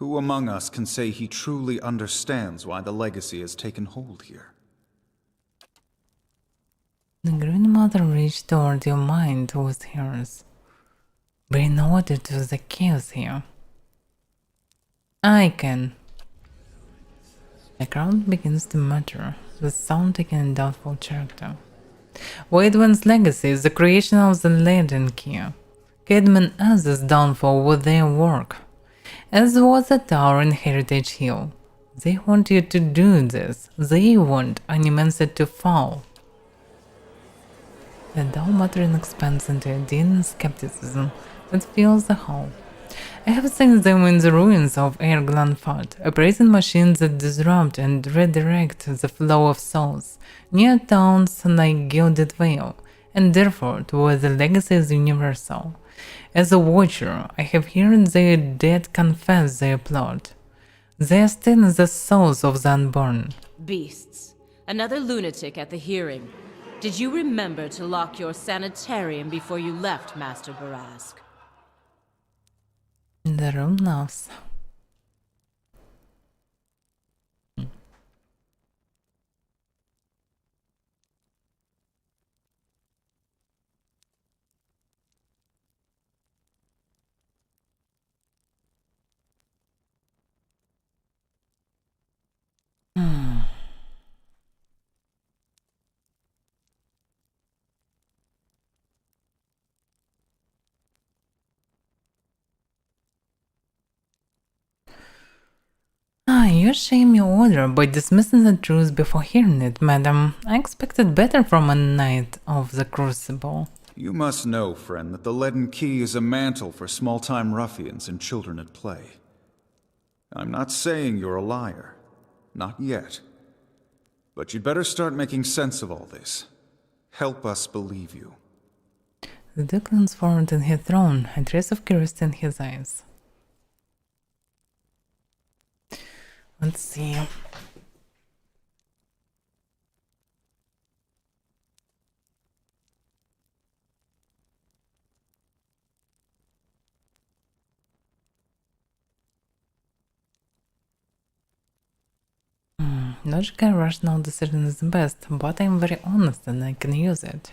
Who among us can say he truly understands why the legacy has taken hold here? The Green Mother reached toward your mind with hers. Bring order to the chaos here. I can. The crowd begins to mutter, the sound taking a doubtful character. Waidwen's legacy is the creation of the Legend Key. Cadman Az's downfall with their work, as was the tower in Heritage Hill. They want you to do this. They want Animenset to fall. The dull muttering expands into a dim skepticism that fills the hall. I have seen them in the ruins of Erglanfart, operating machines that disrupt and redirect the flow of souls near towns like Gilded Vale, and therefore to where the legacy is universal. As a watcher, I have heard their dead confess their plot. They are still the souls of the unborn. Beasts. Another lunatic at the hearing. Did you remember to lock your sanitarium before you left, Master Barask? The room laughs. You shame your order by dismissing the truth before hearing it, madam. I expected better from a knight of the Crucible. You must know, friend, that the leaden key is a mantle for small-time ruffians and children at play. I'm not saying you're a liar. Not yet. But you'd better start making sense of all this. Help us believe you. The Duke leans forward in his throne, a trace of curiosity in his eyes. Let's see. Logical, rational decision is the best, but I'm very honest and I can use it.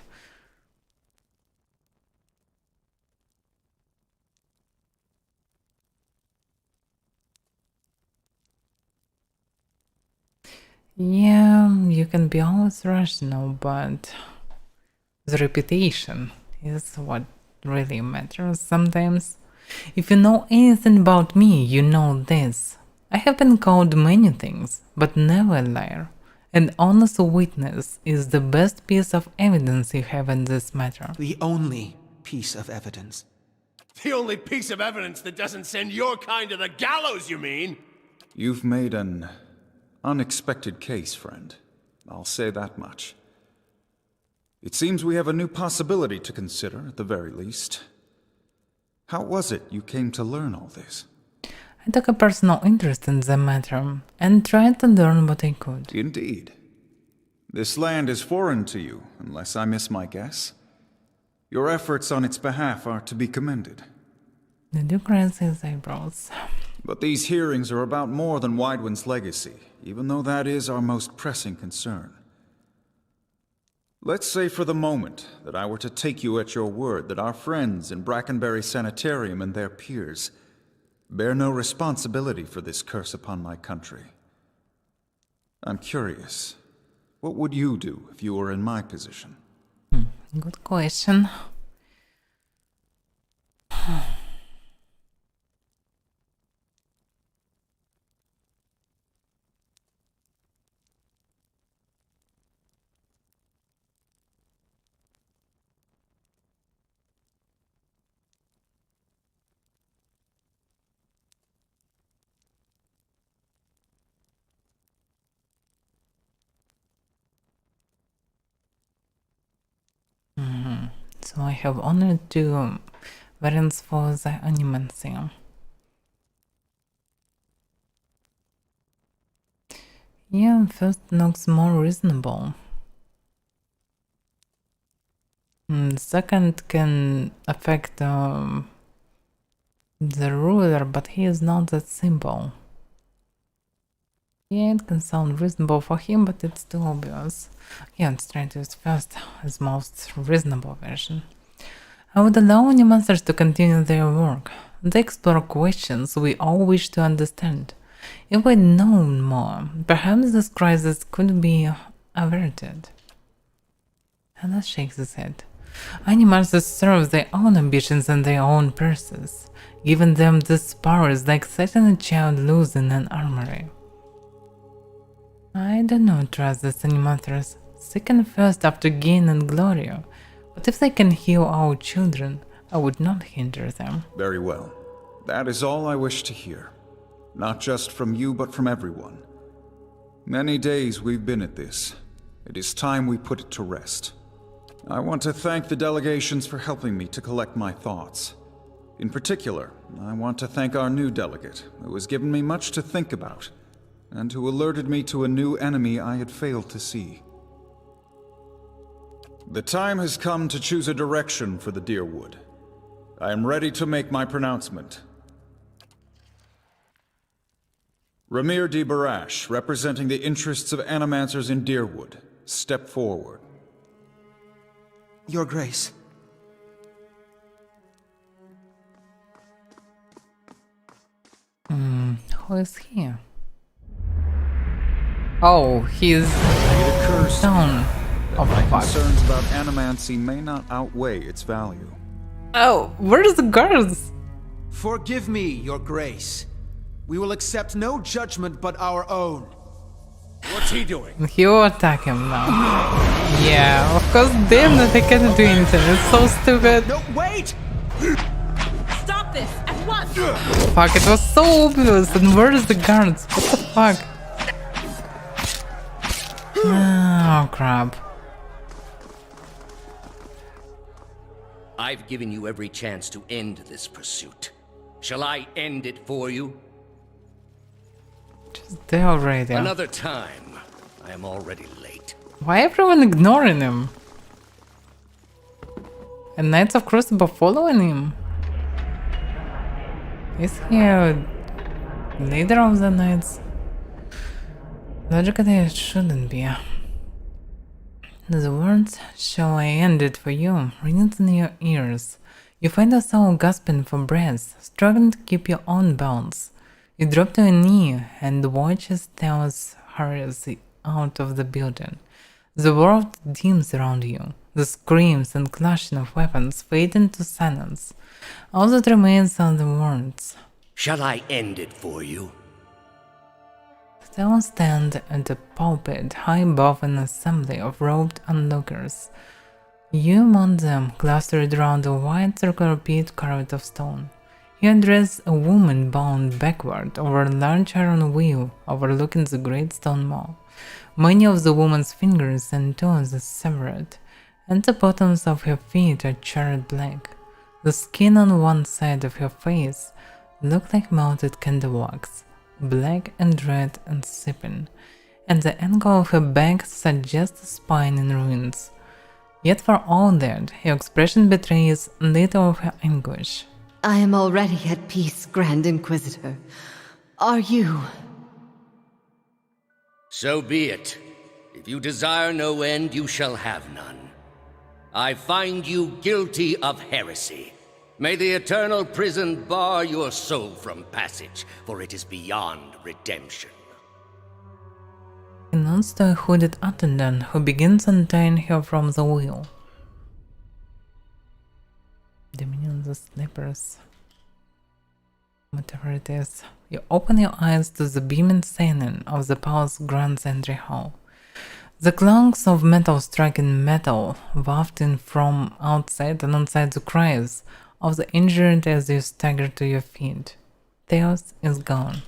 Yeah, you can be always rational, but the reputation is what really matters sometimes. If you know anything about me, you know this. I have been called many things, but never a liar. An honest witness is the best piece of evidence you have in this matter. The only piece of evidence. The only piece of evidence that doesn't send your kind to the gallows, you mean? You've made an unexpected case, friend. I'll say that much. It seems we have a new possibility to consider, at the very least. How was it you came to learn all this? I took a personal interest in the matter and tried to learn what I could. Indeed. This land is foreign to you, unless I miss my guess. Your efforts on its behalf are to be commended. The Duke raised his eyebrows. But these hearings are about more than Waidwen's legacy, even though that is our most pressing concern. Let's say for the moment that I were to take you at your word that our friends in Brackenbury Sanitarium and their peers bear no responsibility for this curse upon my country. I'm curious, what would you do if you were in my position? Good question. So I have only 2 variants for the animation. Yeah, first looks more reasonable. Second can affect The ruler, but he is not that simple. Yeah, it can sound reasonable for him, but it's too obvious. Yeah, let's try to use first as most reasonable version. I would allow any monsters to continue their work. They explore questions we all wish to understand. If we'd known more, perhaps this crisis could be averted. Hannah shakes his head. Animals serve their own ambitions and their own purses, giving them these powers like setting a child loose in an armory. I do not trust these animals, seeking first after gain and glory, but if they can heal our children, I would not hinder them. Very well. That is all I wish to hear. Not just from you, but from everyone. Many days we've been at this. It is time we put it to rest. I want to thank the delegations for helping me to collect my thoughts. In particular, I want to thank our new delegate, who has given me much to think about, and who alerted me to a new enemy I had failed to see. The time has come to choose a direction for the Deerwood. I am ready to make my pronouncement. Ramir D. Barash, representing the interests of animancers in Deerwood, step forward. Your Grace. Who is he? Oh, he's It occurs to me down. that Oh my fuck. concerns about animancy may not outweigh its value. Oh, where's the guards? Forgive me, Your Grace. We will accept no judgment but our own. What's he doing? He will attack him now. Yeah, of course, damn that I cannot do anything. It's so stupid. No, wait! Stop this at once! Fuck, it was so obvious. And where is the guards? What the fuck? Oh crap. I've given you every chance to end this pursuit. Shall I end it for you? Just there already. Another time. I am already late. Why everyone ignoring him? And Knights of Crucible following him? Is he a leader of the Knights? Logically it shouldn't be. The words, "Shall I end it for you?" rings in your ears. You find yourself gasping for breath, struggling to keep your own balance. You drop to a knee and watch as Taos hurries out of the building. The world dims around you. The screams and clashing of weapons fade into silence. All that remains are the words. Shall I end it for you? Taos stand at the pulpit high above an assembly of robed onlookers. You among them, clustered around a wide circular pit carved of stone. You address a woman bound backward over a large iron wheel overlooking the great stone wall. Many of the woman's fingers and toes are severed, and the bottoms of her feet are charred black. The skin on one side of her face looked like melted candle wax, black and red and sipping, and the angle of her back suggests a spine in ruins. Yet for all that, her expression betrays little of her anguish. I am already at peace, Grand Inquisitor. Are you? So be it. If you desire no end, you shall have none. I find you guilty of heresy. May the eternal prison bar your soul from passage, for it is beyond redemption. He nods to a hooded attendant who begins untying her from the wheel. Dominion the slippers. Whatever it is. You open your eyes to the beaming ceiling of the palace grand entry hall. The clanks of metal striking metal wafting from outside and alongside the cries of the injured as you stagger to your feet. Theos is gone.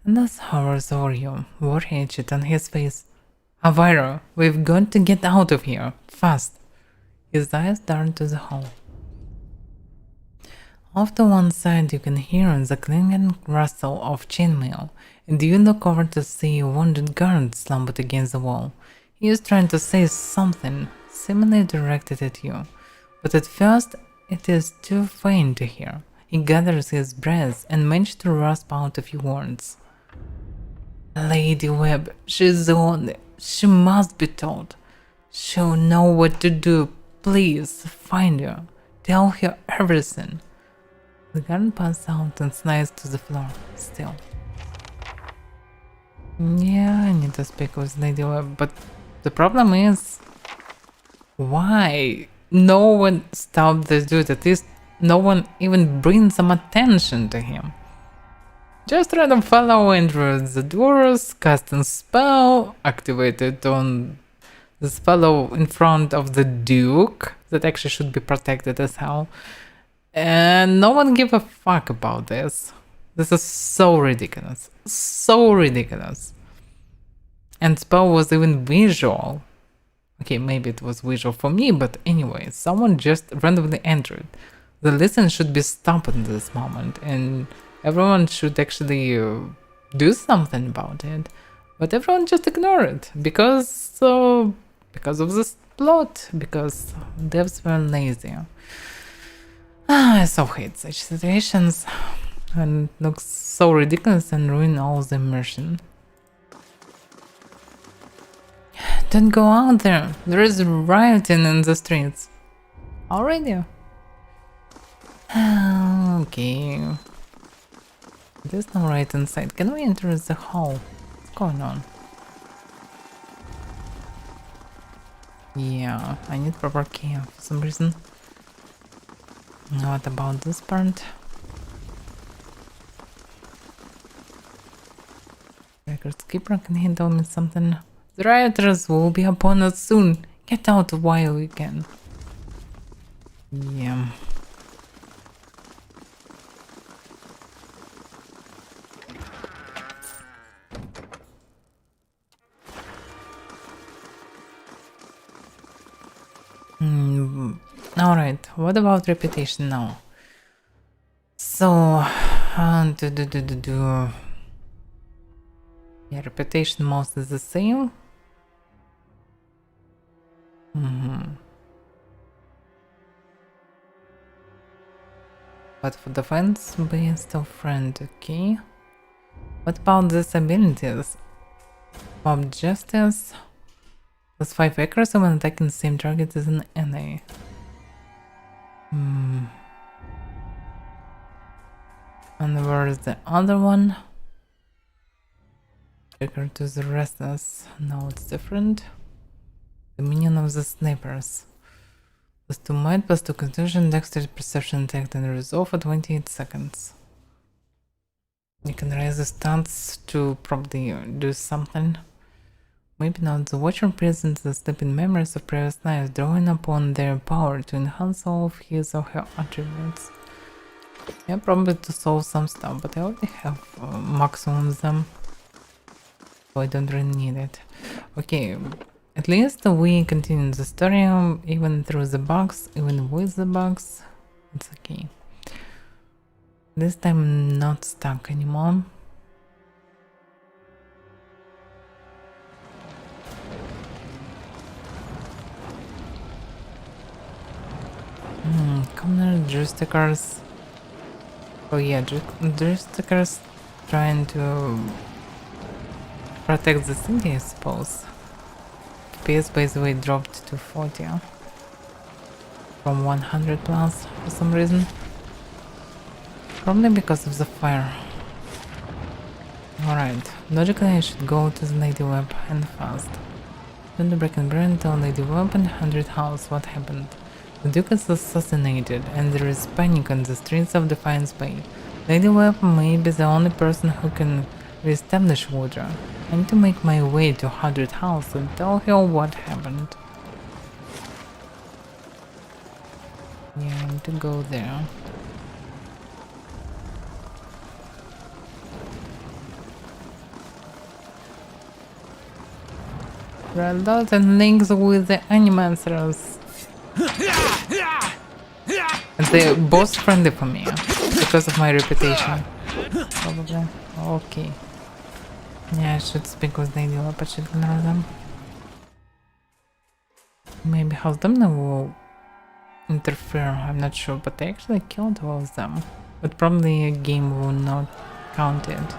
And thus hovers over you, war hatchet on his face. Avaira, we've got to get out of here, fast. His eyes dart to the hall. Off to one side you can hear the clinging rustle of chainmail, and you look over to see a wounded guard slumped against the wall. He is trying to say something, seemingly directed at you, but at first it is too faint to hear. He gathers his breath and manages to rasp out a few words. Lady Webb, she's the only. She must be told. She'll know what to do. Please, find her. Tell her everything. The guard passes out and slides to the floor, still. Yeah, I need to speak with Lady Webb, but the problem is... Why? No one stopped this dude, at least no one even brings some attention to him. Just random fellow enters the doors, casting spell, activated on this fellow in front of the Duke, that actually should be protected as hell. And no one give a fuck about this. This is so ridiculous. So ridiculous. And spell was even visual. Okay, maybe it was visual for me, but anyway, someone just randomly entered. The listen should be stopped in this moment, and everyone should actually do something about it. But everyone just ignore it, because of this plot, because devs were lazy. I so hate such situations, and it looks so ridiculous and ruin all the immersion. Don't go out there. There is rioting in the streets. Already? Okay. There's no riot inside. Can we enter the hall? What's going on? Yeah, I need proper key for some reason. What about this part? Records keeper, can he tell me something? The rioters will be upon us soon. Get out while you can. Yeah. Alright, what about reputation now? So, yeah, reputation most is the same. But for defense, be still friend, okay? What about these abilities? Mob Justice plus 5 accuracy when attacking the same target as an NA. And where is the other one? Trigger to the restless. No, it's different. The minion of the snipers. Plus 2 might, plus 2 constitution, dexterity, perception, attack, and resolve for 28 seconds. You can raise the stats to probably do something. Maybe not. The Watcher presents the sleeping memories of previous lives, drawing upon their power to enhance all of his or her attributes. Yeah, probably to solve some stuff, but I already have maximum of them, so I don't really need it. Okay, at least we continue the story, even through the bugs, even with the bugs, it's okay. This time I'm not stuck anymore. Commoner, Juristicers. Oh yeah, Juristicers trying to protect the city, I suppose. FPS by the way dropped to 40 from 100 plus for some reason. Probably because of the fire. Alright, logically I should go to the Lady Webb and fast. Then the break and burn, tell Lady Webb and 100 House what happened. The Duke is assassinated and there is panic on the streets of Defiance Bay. Lady Webb may be the only person who can re-establish order. I need to make my way to 100 House and tell her what happened. Yeah, I need to go there. There are lots of links with the Animancers. And they're both friendly for me because of my reputation. Probably. Okay. Yeah, I should speak with Lady Webb, I should ignore them. Maybe House Domino will interfere, I'm not sure, but I actually killed all of them. But probably a game will not count it.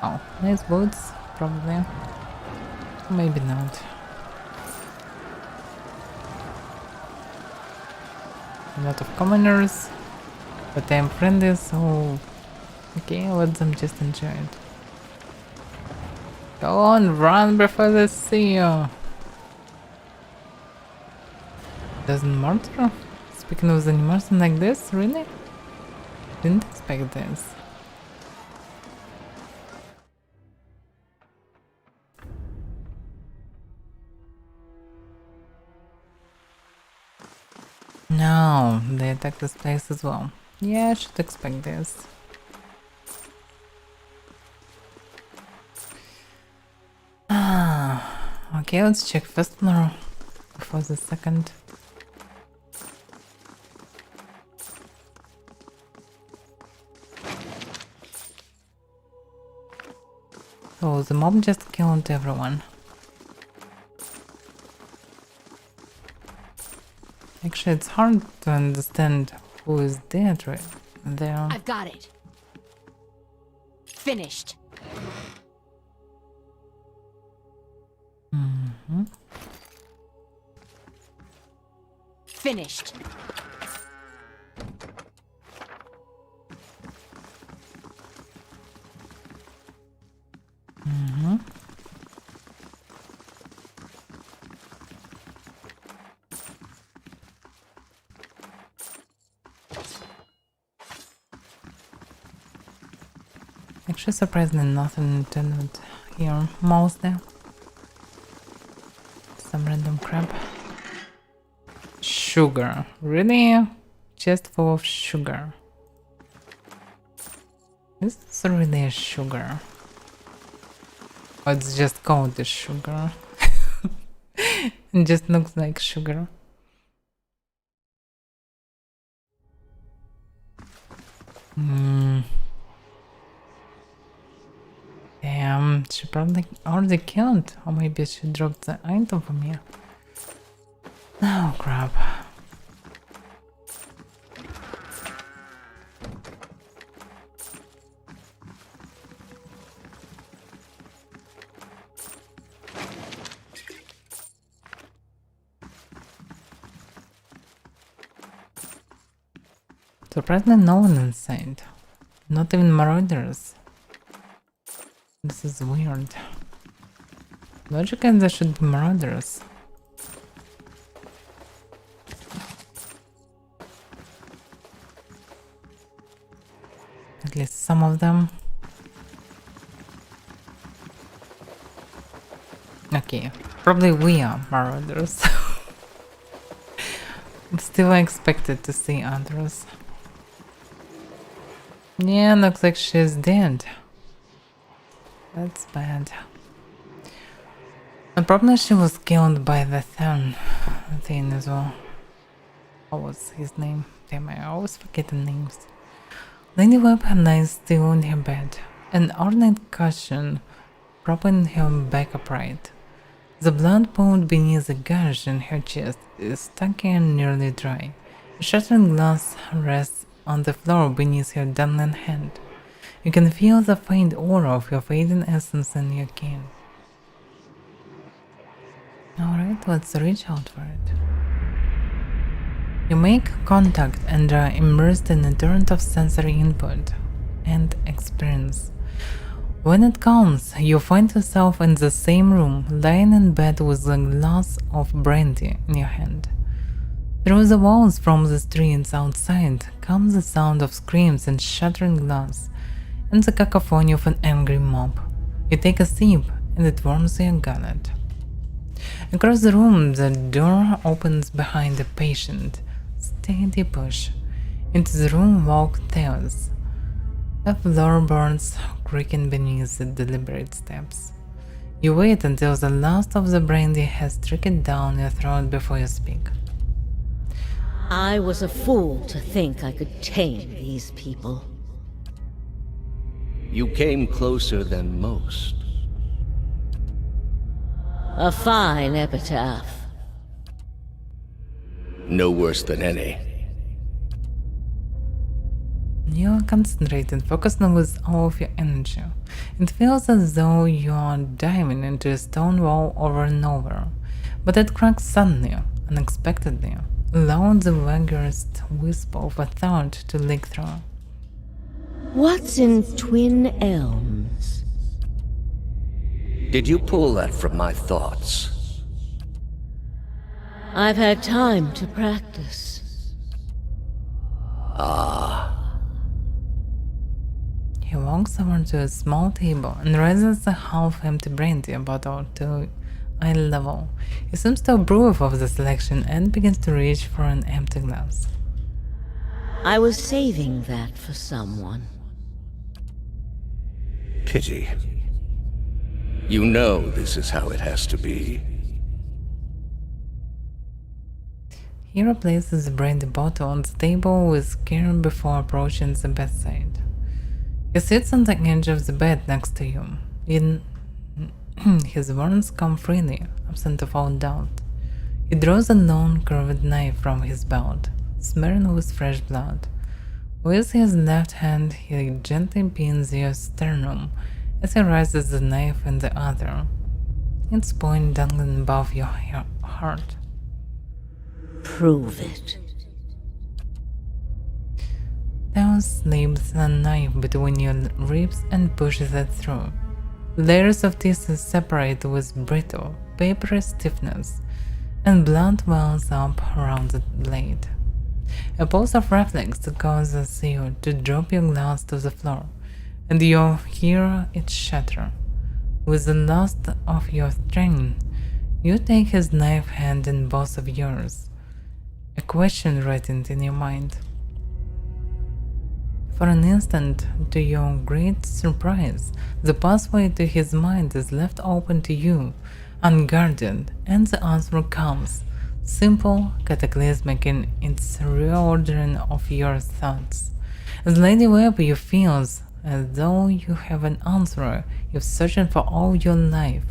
Oh, nice boots, probably. Maybe not. A lot of commoners, but I'm friendly, so okay, let them just enjoy it. Go on, run before they see you. Doesn't murder? Speaking of animals like this, really? Didn't expect this. No, they attack this place as well. Yeah, I should expect this. Okay, let's check first floor before the second. So the mob just killed everyone. Actually, it's hard to understand who is dead right there. I've got it. Finished. Finished. Actually, surprisingly, nothing intended here. Mostly some random crap. Sugar. Really? Just full of sugar. Is this really a sugar? Or it's just called the sugar? It just looks like sugar. Damn, she probably already killed. Or maybe she dropped the item for me. Oh crap. Surprisingly, no one inside. Not even marauders. This is weird. Logically, there should be marauders. At least some of them. Okay, probably we are marauders. Still, I expected to see others. Yeah, looks like she's dead. That's bad. And probably she was killed by the thing as well. What was his name? Damn, I always forget the names. Lady Webb lies still in her bed, an ornate cushion propping her back upright. The blood pool beneath the gash in her chest is stuck and nearly dry. A shattered glass rests on the floor beneath her dangling hand. You can feel the faint aura of your fading essence in your kin. Alright, let's reach out for it. You make contact and are immersed in a torrent of sensory input and experience. When it comes, you find yourself in the same room, lying in bed with a glass of brandy in your hand. Through the walls from the streets outside comes the sound of screams and shattering glass, and the cacophony of an angry mob. You take a sip, and it warms your gullet. Across the room, the door opens behind a patient, steady push. Into the room walk Theos. The floorboards creaking beneath the deliberate steps. You wait until the last of the brandy has trickled down your throat before you speak. I was a fool to think I could tame these people. You came closer than most. A fine epitaph. No worse than any. You are concentrated, focusing with all of your energy. It feels as though you are diving into a stone wall over and over, but it cracks suddenly, unexpectedly, allowing the vaguest whisper of a thought to leak through. What's in Twin Elms? Did you pull that from my thoughts? I've had time to practice. He walks over to a small table and raises a half-empty brandy bottle to eye level. He seems to approve of the selection and begins to reach for an empty glass. I was saving that for someone. Pity. You know this is how it has to be. He replaces the brandy bottle on the table with care before approaching the bedside. He sits on the edge of the bed next to you. His words come freely, absent of all doubt. He draws a long curved knife from his belt, smearing with fresh blood. With his left hand, he gently pins your sternum as he raises the knife in the other, its point dangling above your heart. Prove it. Theo slips a knife between your ribs and pushes it through. Layers of tissue separate with brittle, papery stiffness, and blood wells up around the blade. A pulse of reflex causes you to drop your glass to the floor, and you hear it shatter. With the last of your strength, you take his knife hand in both of yours, a question written in your mind. For an instant, to your great surprise, the pathway to his mind is left open to you, unguarded, and the answer comes, simple, cataclysmic in its reordering of your thoughts. As Lady Webb, you feel as though you have an answer you've searched for all your life,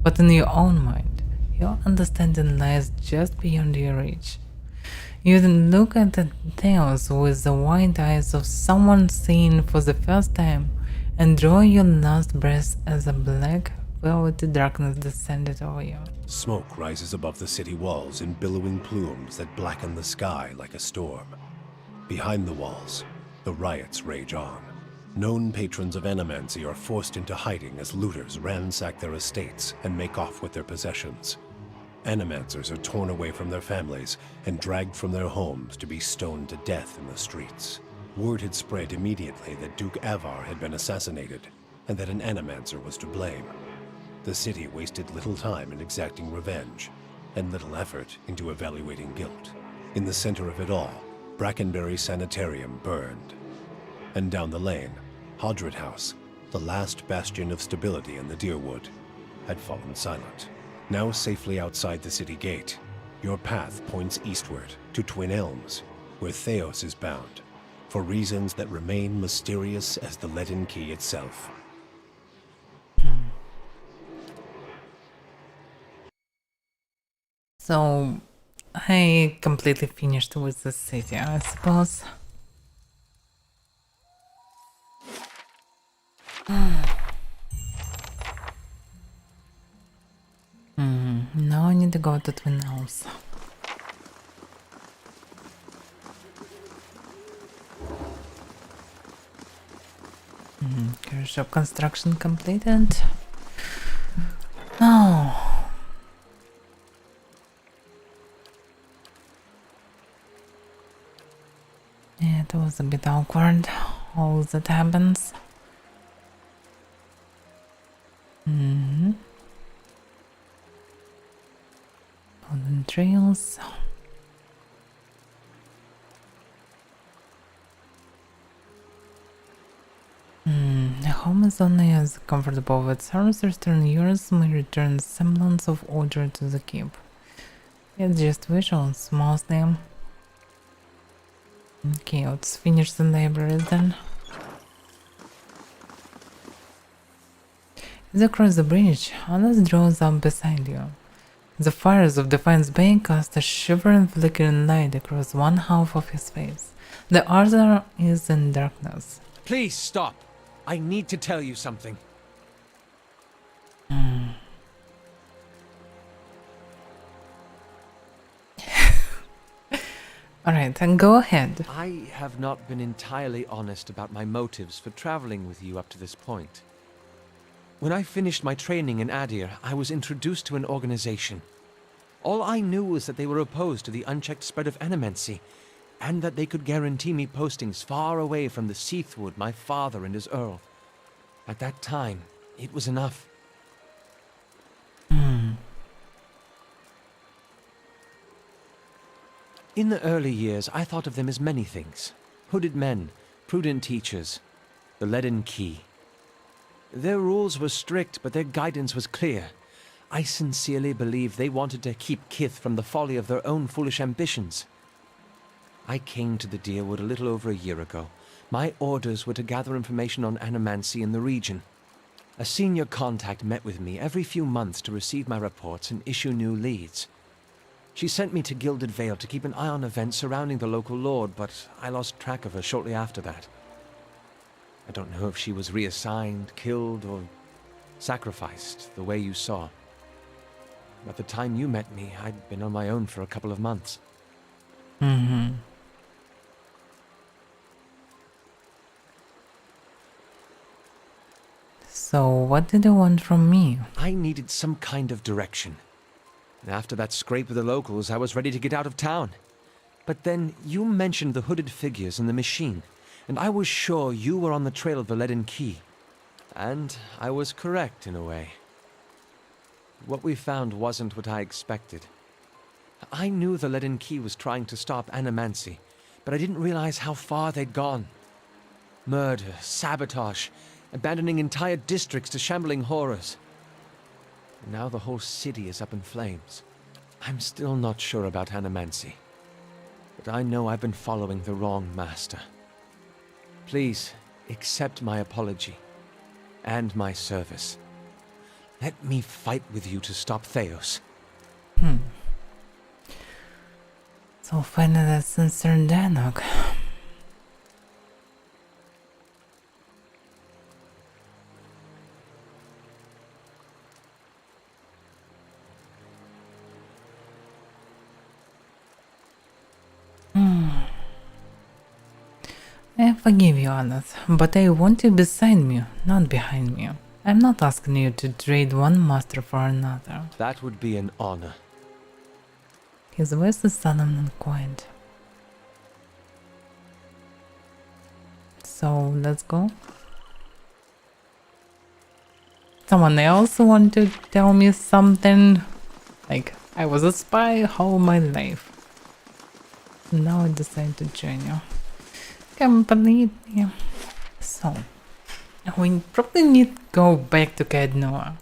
but in your own mind, your understanding lies just beyond your reach. You then look at the tales with the wide eyes of someone seeing for the first time and draw your last breath as a black, velvety darkness descended over you. Smoke rises above the city walls in billowing plumes that blacken the sky like a storm. Behind the walls, the riots rage on. Known patrons of Animancy are forced into hiding as looters ransack their estates and make off with their possessions. Animancers are torn away from their families and dragged from their homes to be stoned to death in the streets. Word had spread immediately that Duke Avar had been assassinated, and that an Animancer was to blame. The city wasted little time in exacting revenge, and little effort into evaluating guilt. In the center of it all, Brackenbury Sanitarium burned. And down the lane, Hodred House, the last bastion of stability in the Deerwood, had fallen silent. Now safely outside the city gate, your path points eastward to Twin Elms, where Theos is bound, for reasons that remain mysterious as the leaden key itself. So, I completely finished with the city, I suppose. Now I need to go to Twin Elms. Carry shop construction completed. Oh. Yeah, it was a bit awkward, all that happens. Golden trails. A home is only as comfortable with services turn yours may return semblance of order to the keep. It's just visuals, mostly. Okay, let's finish the library then. As you cross the bridge, Alice draws up beside you. The fires of Defiance Bay cast a shivering flickering light across one half of his face. The other is in darkness. Please stop. I need to tell you something. Alright, then go ahead. I have not been entirely honest about my motives for traveling with you up to this point. When I finished my training in Adir, I was introduced to an organization. All I knew was that they were opposed to the unchecked spread of animancy, and that they could guarantee me postings far away from the Seathwood my father and his earl. At that time, it was enough. In the early years, I thought of them as many things. Hooded men, prudent teachers, the leaden key. Their rules were strict, but their guidance was clear. I sincerely believe they wanted to keep Kith from the folly of their own foolish ambitions. I came to the Deerwood a little over a year ago. My orders were to gather information on animancy in the region. A senior contact met with me every few months to receive my reports and issue new leads. She sent me to Gilded Vale to keep an eye on events surrounding the local lord, but I lost track of her shortly after that. I don't know if she was reassigned, killed, or sacrificed, the way you saw. At the time you met me, I'd been on my own for a couple of months. So, what did you want from me? I needed some kind of direction. After that scrape with the locals, I was ready to get out of town. But then you mentioned the hooded figures in the machine, and I was sure you were on the trail of the leaden key. And I was correct in a way. What we found wasn't what I expected. I knew the leaden key was trying to stop animancy, but I didn't realize how far they'd gone. Murder, sabotage, abandoning entire districts to shambling horrors. Now the whole city is up in flames. I'm still not sure about animancy, but I know I've been following the wrong master. Please, accept my apology, and my service. Let me fight with you to stop Theos. So finally a sincere dialogue. I forgive you, Anas, but I want you beside me, not behind me. I'm not asking you to trade one master for another. That would be an honor. His voice is solemn and quiet. So, let's go. Someone else want to tell me something? Like, I was a spy all my life. Now I decide to join you. Completely. So, we probably need to go back to Cadnoa.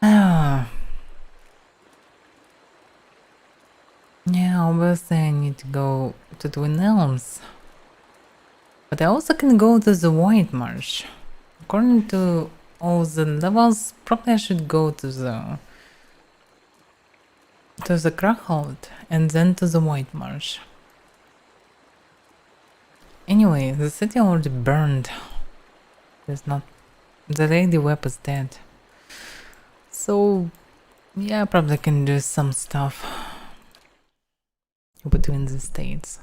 Yeah, obviously I need to go to Twin Elms. But I also can go to the White Marsh. According to all the levels, probably I should go to the Crackhold and then to the White Marsh. Anyway, the city already burned. There's not... The Lady Web is dead. So, yeah, I probably can do some stuff between the states.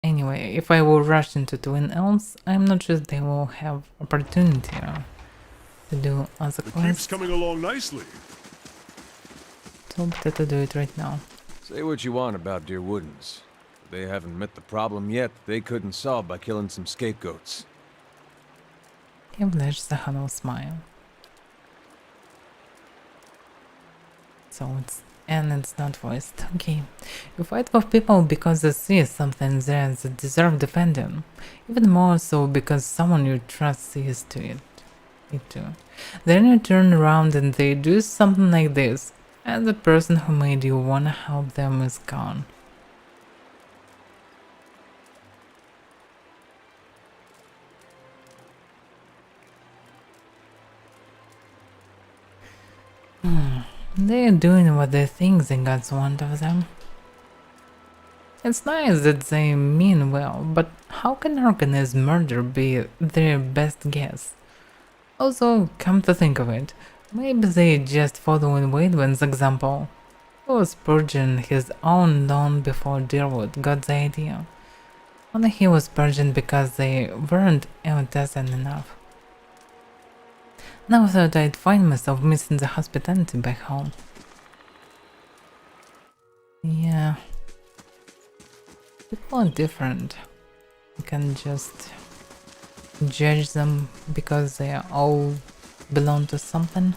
Anyway, if I will rush into Twin Elms, I'm not sure they will have opportunity to do other quests. It keeps coming along nicely. So better to do it right now. Say what you want about Dear Woodens. They haven't met the problem yet they couldn't solve by killing some scapegoats. He flashes a hollow smile. So it's not voiced. Okay. You fight for people because they see something there that deserve defending. Even more so because someone you trust sees to it too. Then you turn around and they do something like this, and the person who made you wanna help them is gone. They're doing what they think the gods want of them. It's nice that they mean well, but how can organized murder be their best guess? Also, come to think of it, maybe they just following Waidwin's example. He was purging his own long before Deerwood got the idea. Only he was purging because they weren't entertaining enough. Now I thought I'd find myself missing the hospitality back home. Yeah. People are different. You can just judge them because they all belong to something.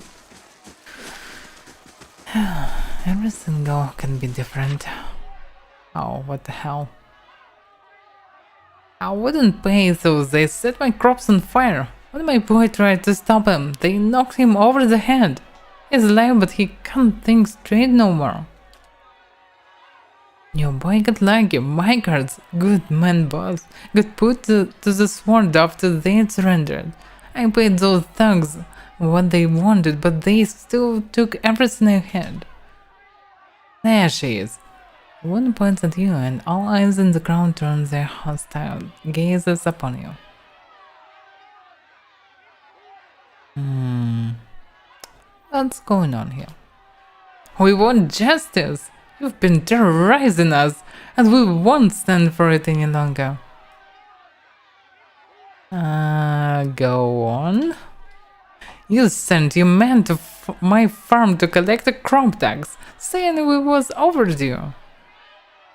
Every single can be different. Oh, what the hell. I wouldn't pay, so they set my crops on fire. When my boy tried to stop him, they knocked him over the head. He's alive, but he can't think straight no more. Your boy got lucky. My cards, good man boss, got put to the sword after they surrendered. I paid those thugs what they wanted, but they still took everything I had. There she is. One points at you, and all eyes in the crowd turn their hostile gazes upon you. What's going on here? We want justice! You've been terrorizing us, and we won't stand for it any longer. Go on. You sent your man to my farm to collect a crop tax, saying it was overdue.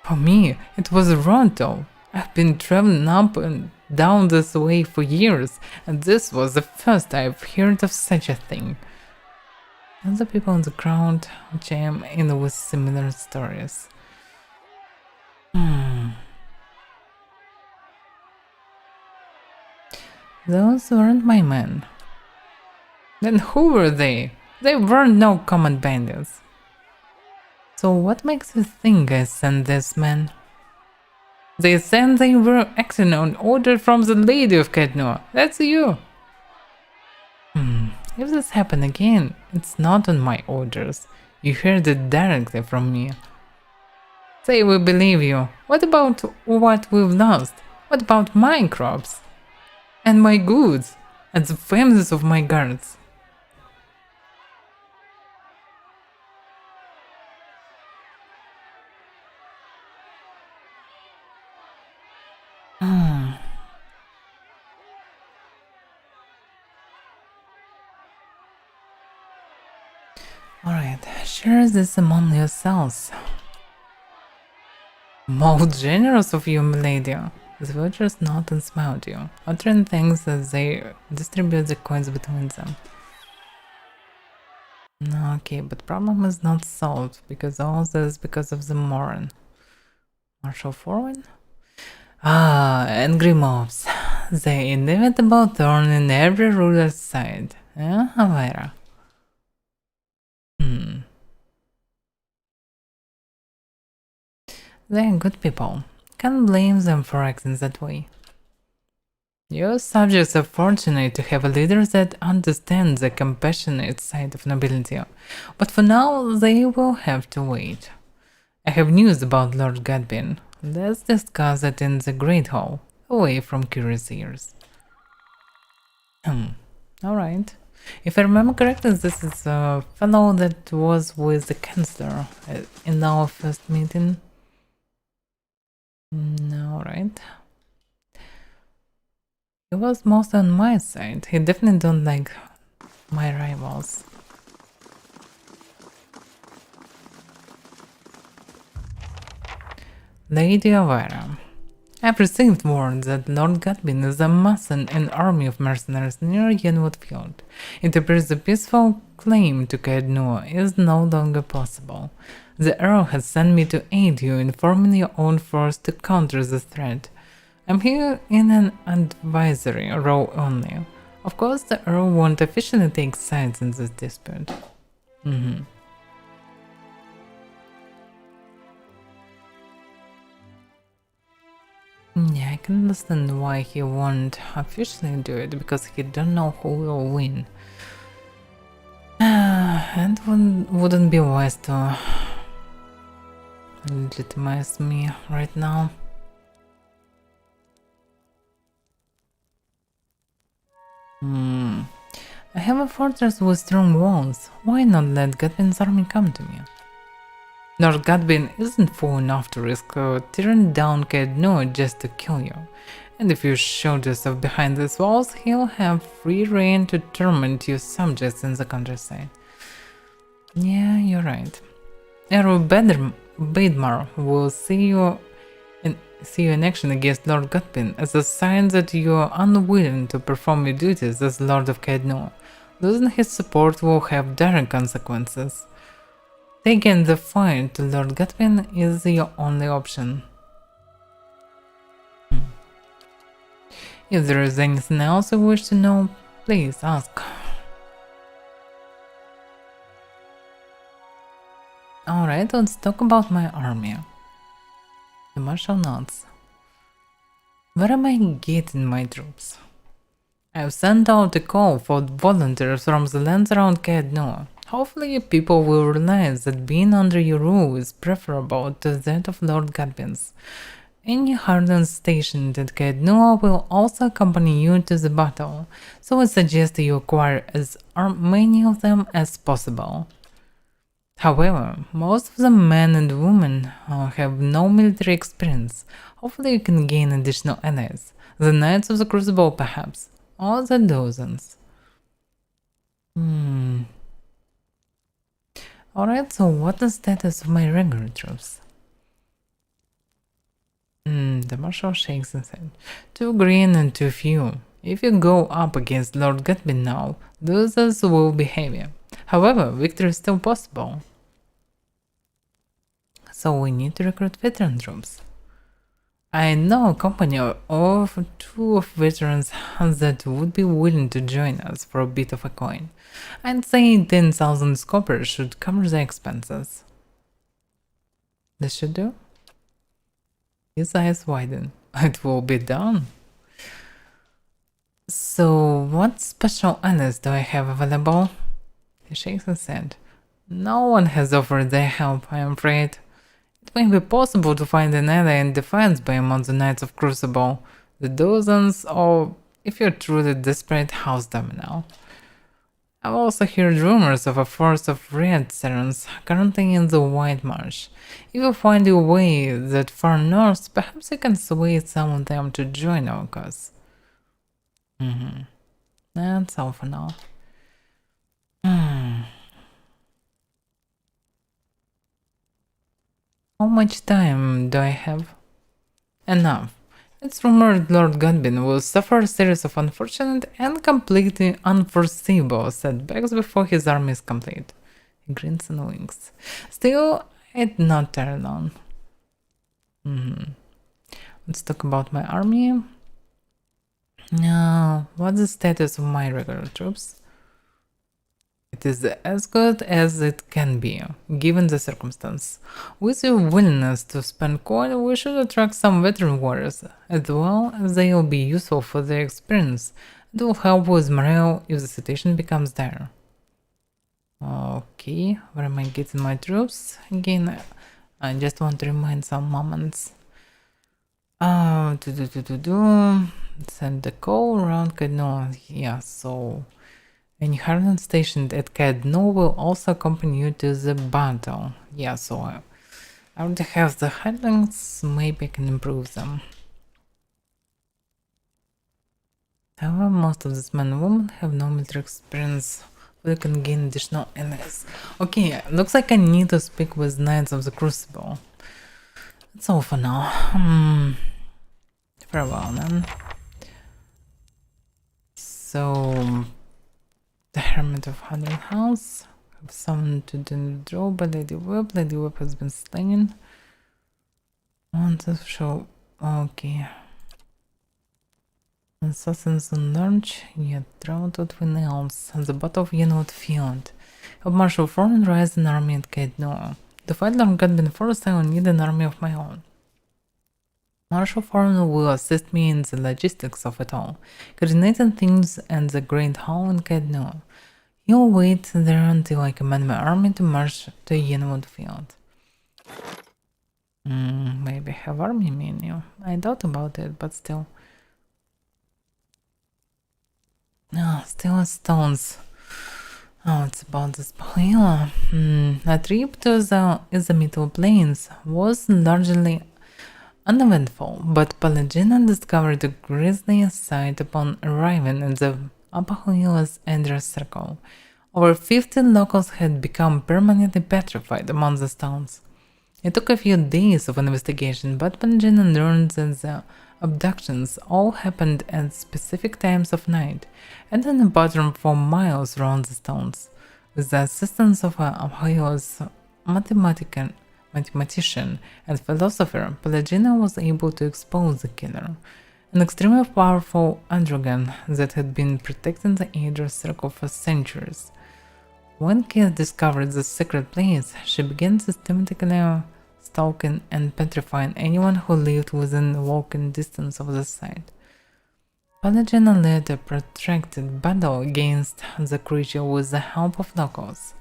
For me, it was wrong though. I've been traveling up and down this way for years, and this was the first I've heard of such a thing. And the people in the crowd chime in with similar stories. Those weren't my men. Then who were they? They weren't no common bandits. So what makes you think I sent this man? They said they were acting on order from the Lady of Kednor. That's you. If this happened again, it's not on my orders. You heard it directly from me. Say we believe you. What about what we've lost? What about my crops? And my goods? And the families of my guards? Alright, share this among yourselves. Most generous of you, milady. The villagers nod and smile at you, uttering thanks as they distribute the coins between them. Okay, but problem is not solved, because all this because of the Moran. Marshal Forwin? Angry mobs. The inevitable thorn in every ruler's side. Eh, Avaira? They're good people. Can't blame them for acting that way. Your subjects are fortunate to have a leader that understands the compassionate side of nobility, but for now they will have to wait. I have news about Lord Godbin. Let's discuss it in the Great Hall, away from curious ears. Alright. If I remember correctly, this is a fellow that was with the Chancellor in our first meeting. Alright. He was mostly on my side. He definitely don't like my rivals. Lady Avaira. I've received word that Lord Godbin is amassing an army of mercenaries near Yenwood Field. It appears the peaceful claim to Kednor is no longer possible. The Earl has sent me to aid you in forming your own force to counter the threat. I'm here in an advisory role only. Of course, the Earl won't officially take sides in this dispute. Yeah, I can understand why he won't officially do it, because he don't know who will win. And wouldn't be wise to legitimize me right now. I have a fortress with strong walls. Why not let Godwin's army come to me? Lord Godwin isn't fool enough to risk tearing down Kaedno just to kill you. And if you show yourself behind these walls, he'll have free reign to torment your subjects in the countryside. Yeah, you're right. Eru Baidmar will see you in action against Lord Godwin as a sign that you are unwilling to perform your duties as Lord of Kaedno. Losing his support will have direct consequences. Taking the fight to Lord Godwin is your only option. If there is anything else you wish to know, please ask. Alright, let's talk about my army. The marshal nods. Where am I getting my troops? I've sent out a call for volunteers from the lands around Kaedno. Hopefully people will realize that being under your rule is preferable to that of Lord Godwin's. Any Hardened stationed at Kaedno will also accompany you to the battle, so I suggest you acquire as many of them as possible. However, most of the men and women have no military experience. Hopefully you can gain additional allies, the Knights of the Crucible perhaps, or the Dozens. Alright, so what's the status of my regular troops? The marshal shakes his head. Too green and too few. If you go up against Lord Godwin now, losers will be heavy. However, victory is still possible. So we need to recruit veteran troops. I know a company of 2 veterans that would be willing to join us for a bit of a coin. I'd say 10,000 copper should cover the expenses. This should do? His eyes widen. It will be done. So, what special allies do I have available? He shakes his head. No one has offered their help, I am afraid. It may be possible to find an ally in defense by among the Knights of Crucible, the Dozens, or, if you're truly desperate, House Domino. I've also heard rumors of a force of Red Serons currently in the White Marsh. If you find your way that far north, perhaps you can sway some of them to join our cause. That's all for now. How much time do I have? Enough. It's rumored Lord Godwin will suffer a series of unfortunate and completely unforeseeable setbacks before his army is complete. He grins and winks. Still, I'd not tarry long. Let's talk about my army. Now, what's the status of my regular troops? It is as good as it can be, given the circumstance. With your willingness to spend coin, we should attract some veteran warriors, as well as they will be useful for their experience and will help with morale if the situation becomes dire. Okay, where am I getting my troops? Again, I just want to remind some moments. Send the call around Kaedno. Yeah, so any Hardened stationed at Kaedno will also accompany you to the battle. Yeah, so I already have the headlines, maybe I can improve them. However, most of these men and women have no military experience, but you can gain additional allies. Okay, looks like I need to speak with Knights of the Crucible. That's all for now. Farewell then. So, the Hermit of Hundred House. Have summoned to the draw by Lady Whip. Lady Whip has been slain. Want to show. Okay. Assassins on launch. Yet drought with twin elves. The Battle of Yenwood Field. Help Marshal Thorn rise an army at Kaedno. To fight Lord Godwin first, I will need an army of my own. Marshal Thorn will assist me in the logistics of it all, coordinating things and the Great Hall in Kaedno. He'll wait there until I command my army to march to Yenwood Field. Maybe have army menu. I thought about it, but still. Still stones. Oh, it's about this Bahia. A trip to the Middle Plains was largely uneventful, but Pelagina discovered a grisly sight upon arriving at the Apahuila's Ender's Circle. Over 50 locals had become permanently petrified among the stones. It took a few days of investigation, but Pelagina learned that the abductions all happened at specific times of night, and in a pattern for miles around the stones. With the assistance of Apahuila's mathematician and philosopher, Pelagina was able to expose the killer, an extremely powerful androgen that had been protecting the Ender's Circle for centuries. When Kate discovered the secret place, she began systematically stalking and petrifying anyone who lived within walking distance of the site. Pelagina led a protracted battle against the creature with the help of locals.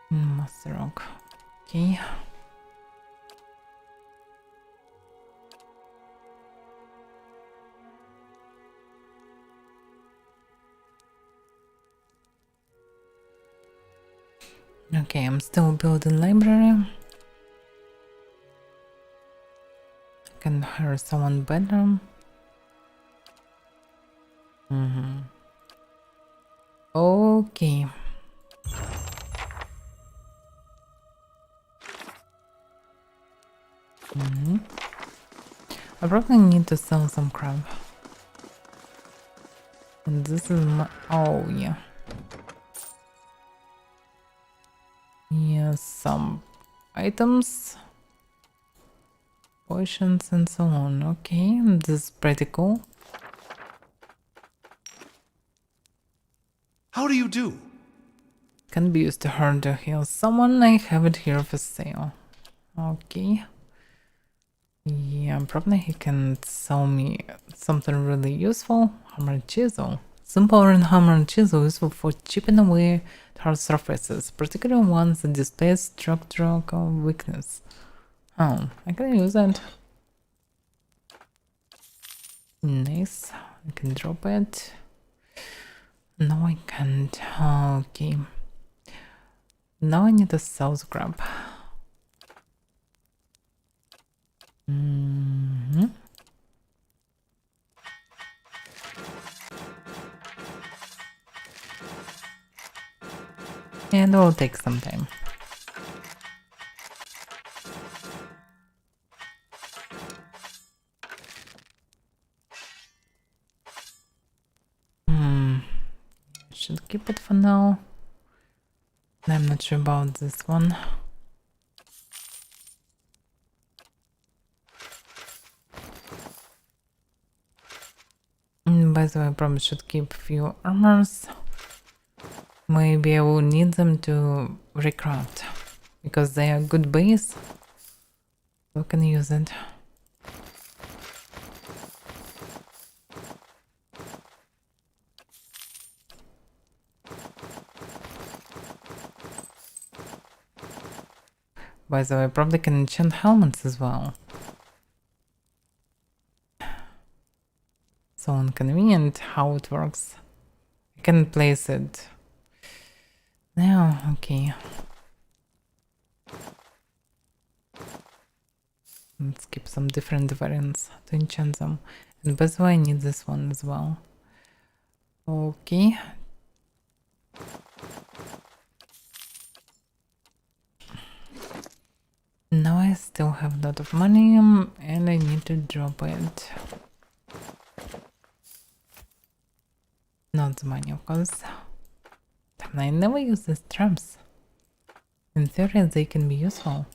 Master Rock. Okay. Okay, I'm still building library. Can hire someone better. Okay. I probably need to sell some crap. And this is my... oh, yeah. Yeah, some items. Potions and so on. Okay, this is pretty cool. How do you do? Can be used to hurt or heal someone. I have it here for sale. Okay. Yeah, probably he can sell me something really useful. Hammer and chisel. Simple iron hammer and chisel useful for chipping away hard surfaces, particularly ones that display structural weakness. Oh, I can use that. Nice. I can drop it. No, I can't. Okay. Now I need to sell scrap. And it will take some time. Should keep it for now. I'm not sure about this one. By the way, I probably should keep a few armors. Maybe I will need them to recraft, because they are good base. We can use it. By the way, I probably can enchant helmets as well. So inconvenient how it works. I can place it now. Okay. Let's keep some different variants to enchant them. And by the way, I need this one as well. Okay. Now I still have a lot of money and I need to drop it. Not the money, of course. I never use these traps. In theory, they can be useful.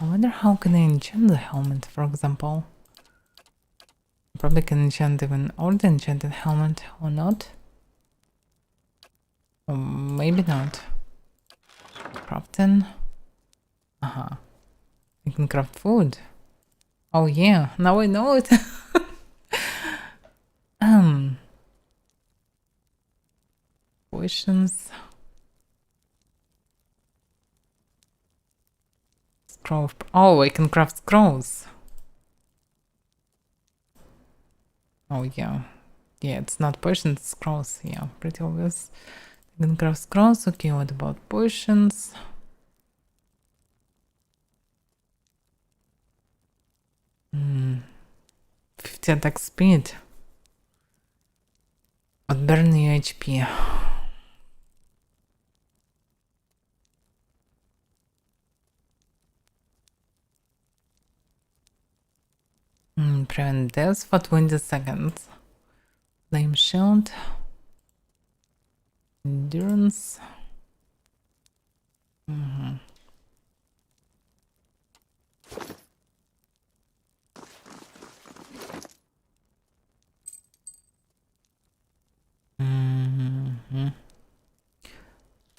I wonder how can I enchant the helmet, for example. Probably can enchant even already enchanted helmet or not. Or maybe not. Crafting. I can craft food. Oh yeah, now I know it. Potions. Scroll. Oh, I can craft scrolls. Oh yeah. Yeah, it's not potions, it's scrolls. Yeah, pretty obvious. I can craft scrolls. Okay, what about potions? 50 attack speed. But burn your HP. Prevent death for 20 seconds. Flame shield. Endurance.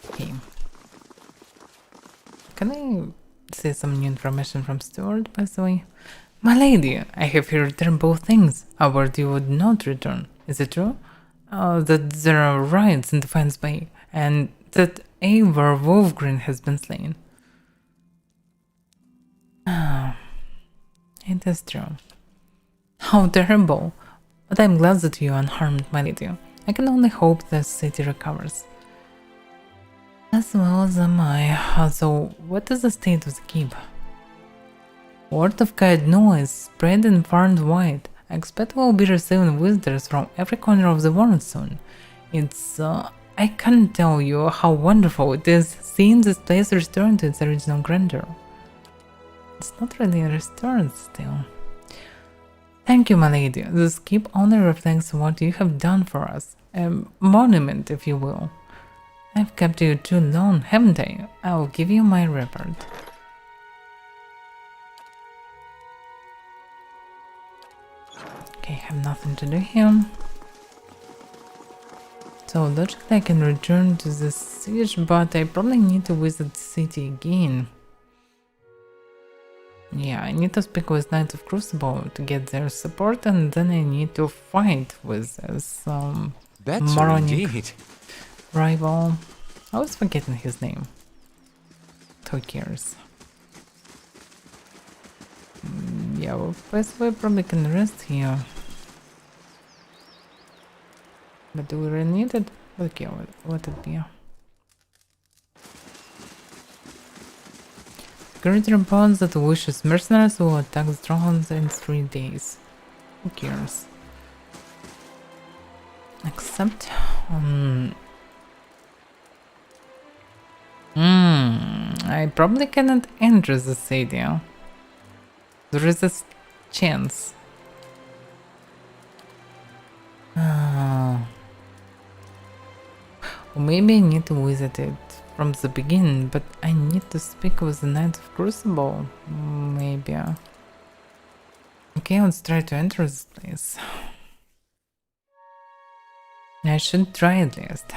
Okay. Can I say some new information from Stuart, by the way? My lady, I have heard terrible things. A word you would not return. Is it true? That there are riots in Defiance Bay, and that Eivor Wolfgren has been slain. It is true. How terrible. But I'm glad that you are unharmed, my lady. I can only hope the city recovers. As well as am I. So, what is the state of the keep? Word of Kaed noise spreading far and wide. I expect we'll be receiving visitors from every corner of the world soon. It's, I can't tell you how wonderful it is seeing this place return to its original grandeur. It's not really restored still. Thank you, my lady. This keep only reflects what you have done for us. A monument, if you will. I've kept you too long, haven't I? I'll give you my reward. Okay, I have nothing to do here. So logically I can return to the siege, but I probably need to visit the city again. Yeah, I need to speak with Knights of Crucible to get their support, and then I need to fight with some moronic rival. I was forgetting his name. Who cares? Yeah, well, first we probably can rest here. But do we really need it? Okay, what it be? Security reports that vicious mercenaries will attack strongholds in 3 days. Who cares? Except... I probably cannot enter the city. There is a chance. Or maybe I need to visit it from the beginning, but I need to speak with the Knights of Crucible. Maybe. Okay, let's try to enter this place. I should try at least.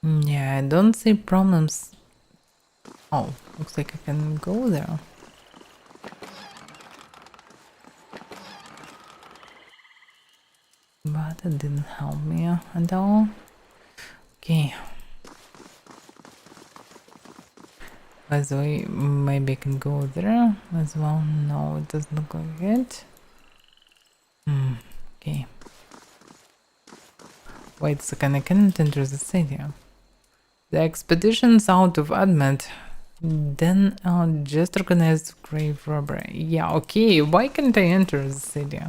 Yeah, I don't see problems. Oh, looks like I can go there. But it didn't help me at all. Okay. By the way, maybe I can go there as well. No, it doesn't look like it. Okay. Wait a second, I can't enter the city. The expedition's out of Admet. Then I'll just organize grave robbery. Yeah, okay, why can't I enter the city?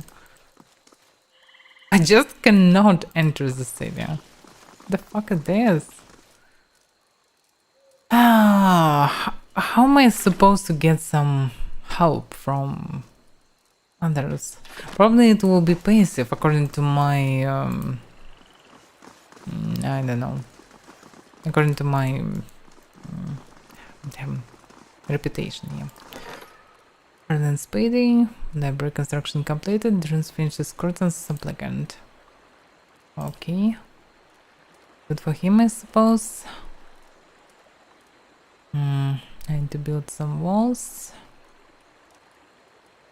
I just cannot enter the city. The fuck is this? How am I supposed to get some help from others? Probably it will be passive according to my I don't know. According to my Reputation, yeah. Ferdinand Spady, library construction completed, Dreams finishes curtains applicant. Okay. Good for him, I suppose. I need to build some walls.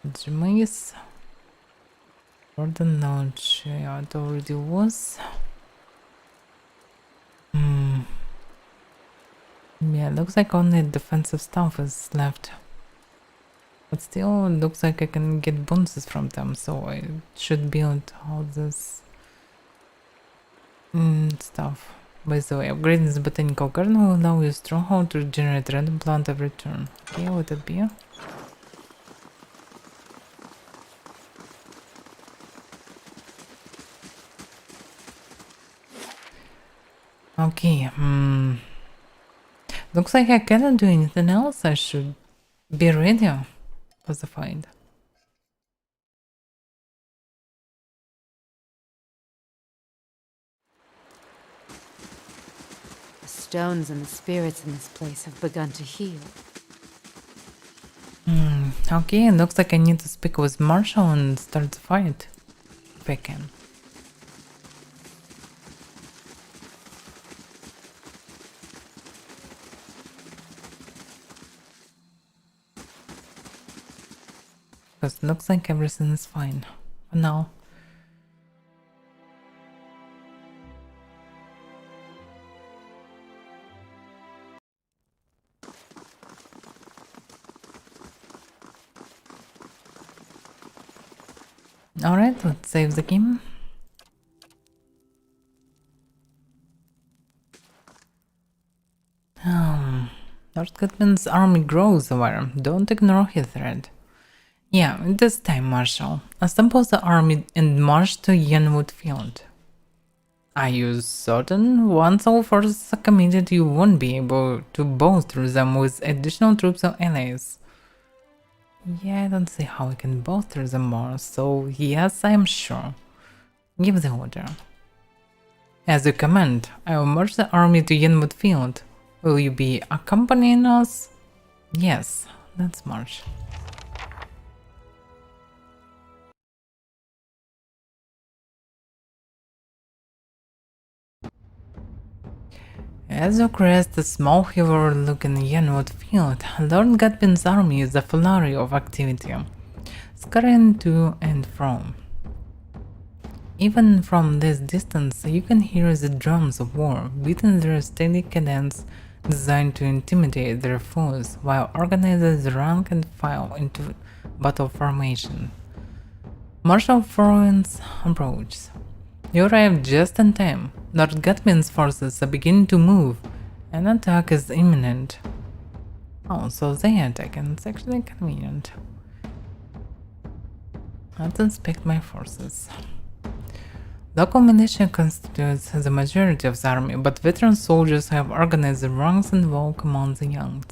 Gemise. Jordan Lodge, yeah, it already was. Yeah, looks like only defensive stuff is left. But still, it looks like I can get bonuses from them, so I should build all this stuff. By the way, upgrading the botanical garden will allow your stronghold to regenerate random plant every turn. Okay, what would it be? Okay, looks like I cannot do anything else. I should be ready for the fight. The stones and the spirits in this place have begun to heal. Okay, it looks like I need to speak with Marshall and start the fight. If I can. Because it looks like everything is fine for now. Alright, let's save the game. Lord Goodman's army grows, Avaira. Don't ignore his threat. Yeah, this time, Marshal. Assemble the army and march to Yenwood Field. Are you certain? Once all forces are committed, you won't be able to bolster them with additional troops or allies. Yeah, I don't see how we can bolster them more, so yes, I am sure. Give the order. As you command, I will march the army to Yenwood Field. Will you be accompanying us? Yes, let's march. As you crest a small hill overlooking Yenwood Field, Lord Godwin's army is a flurry of activity, scurrying to and from. Even from this distance, you can hear the drums of war beating their steady cadence designed to intimidate their foes, while organizers rank and file into battle formation. Marshal Florence approaches. You arrive just in time. Lord Godwin's forces are beginning to move. An attack is imminent. Oh, so they attack, and it's actually convenient. Let's inspect my forces. Local militia constitutes the majority of the army, but veteran soldiers have organized the ranks and walk among the young,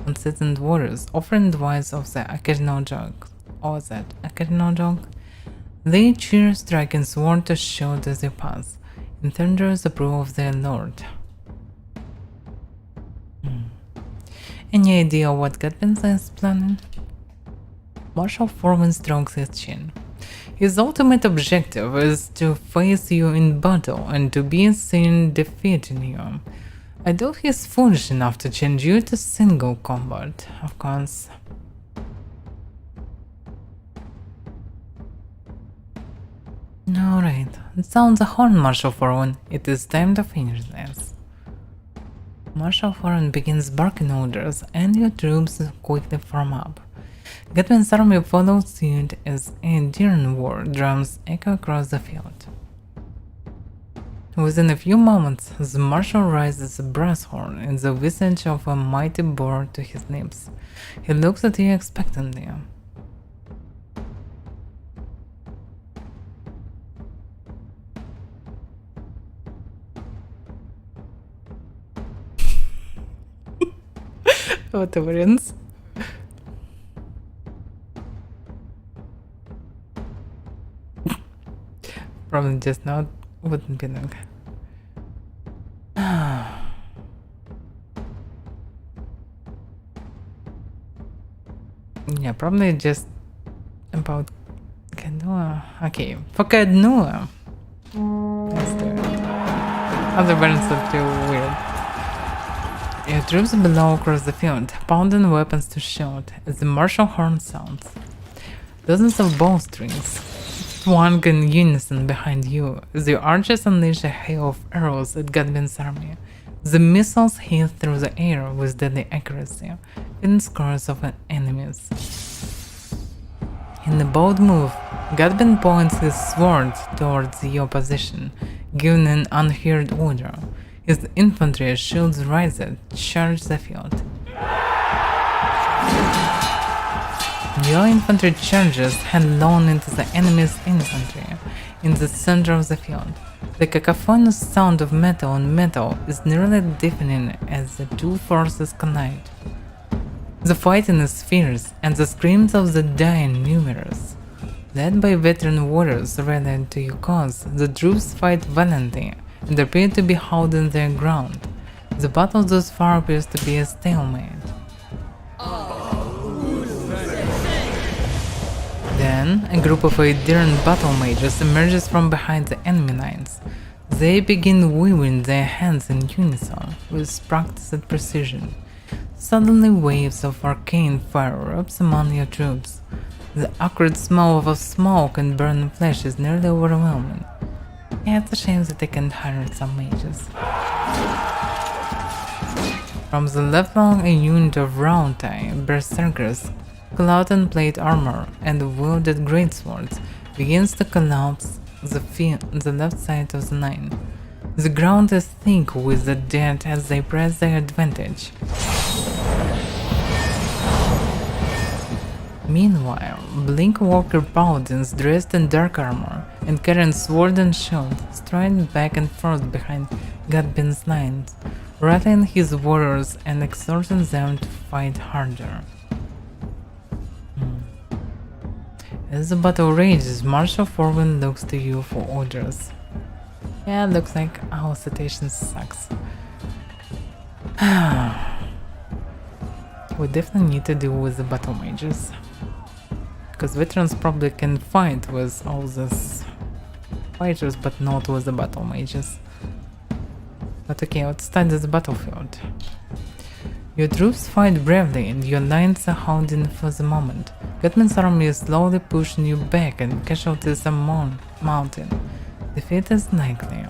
unseasoned warriors, offering advice of the occasional joke. Or that occasional joke? They cheer, striking sword to shield as they pass, in thunderous approval of their lord. Any idea what Godwin is planning? Marshal Foreman strokes his chin. His ultimate objective is to face you in battle and to be seen defeating you. I doubt he's foolish enough to change you to single combat, of course. Alright, sound the horn, Marshal Foreman. It is time to finish this. Marshal Foreman begins barking orders, and your troops quickly form up. Godwin's army follows suit as enduring war drums echo across the field. Within a few moments, the marshal raises a brass horn in the visage of a mighty boar to his lips. He looks at you expectantly. Whatever ends. Probably just now wouldn't be long. Yeah, probably just about Canoa. Okay, for Canoa. Let's do it. Other bands are too weird. Your troops below across the field, pounding weapons to shoot as the martial horn sounds. Dozens of bowstrings swung in unison behind you as your archers unleash a hail of arrows at Godwin's army. The missiles hit through the air with deadly accuracy, hitting scores of enemies. In a bold move, Godwin points his sword towards your position, giving an unheard order. His infantry shields rise, charge the field. Your infantry charges headlong into the enemy's infantry in the center of the field. The cacophonous sound of metal on metal is nearly deafening as the two forces collide. The fighting is fierce, and the screams of the dying numerous. Led by veteran warriors rallied to your cause, the troops fight valiantly and appear to be holding their ground. The battle thus far appears to be a stalemate. Then, a group of adherent battle mages emerges from behind the enemy lines. They begin waving their hands in unison, with practiced precision. Suddenly waves of arcane fire erupts among your troops. The acrid smell of smoke and burning flesh is nearly overwhelming. Yeah, it's a shame that they can't hire some mages. From the left flank, a unit of round-tie berserkers, clad in plate armor and wielded greatswords, begins to collapse the left side of the line. The ground is thick with the dead as they press their advantage. Meanwhile, Blink Walker paladins dressed in dark armor and carrying sword and shield stride back and forth behind Godwin's lines, rallying his warriors and exhorting them to fight harder. As the battle rages, Marshal Forwin looks to you for orders. Yeah, looks like our situation sucks. We definitely need to deal with the battle mages. Because veterans probably can fight with all these fighters, but not with the battle mages. But okay, let's study the battlefield. Your troops fight bravely and your lines are holding for the moment. Godwin's army is slowly pushing you back and casualties are mounting. Defeat is likely.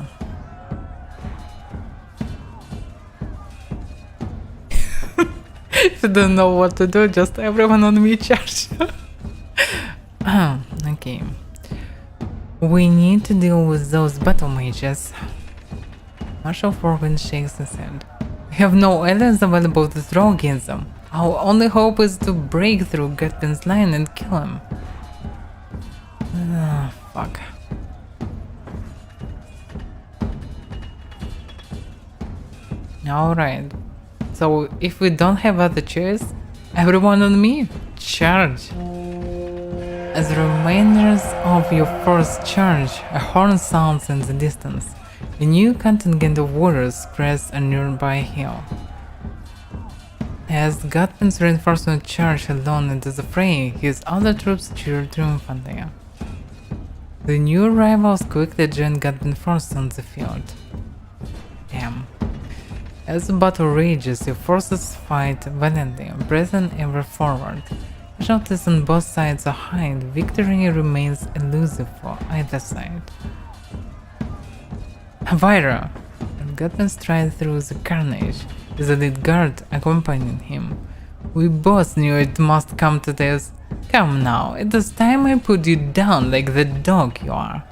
If you don't know what to do, just everyone on me charge. Okay. We need to deal with those battle mages. Marshal Forwin shakes his head. We have no allies available to throw against them. Our only hope is to break through Godwin's line and kill him. Fuck. Alright. So if we don't have other choice, everyone on me, charge. As reminders of your first charge, a horn sounds in the distance. A new contingent of warriors crest a nearby hill. As Godwin's reinforcement charge alone into the fray, his other troops cheer triumphantly. The new arrivals quickly join Godwin's forces on the field. Damn. As the battle rages, your forces fight valiantly, pressing ever forward. Casualties on both sides are high, and victory remains elusive for either side. Avaira! And Godwin strides through the carnage, with the lead guard accompanying him. We both knew it must come to this. Come now, it is time I put you down like the dog you are.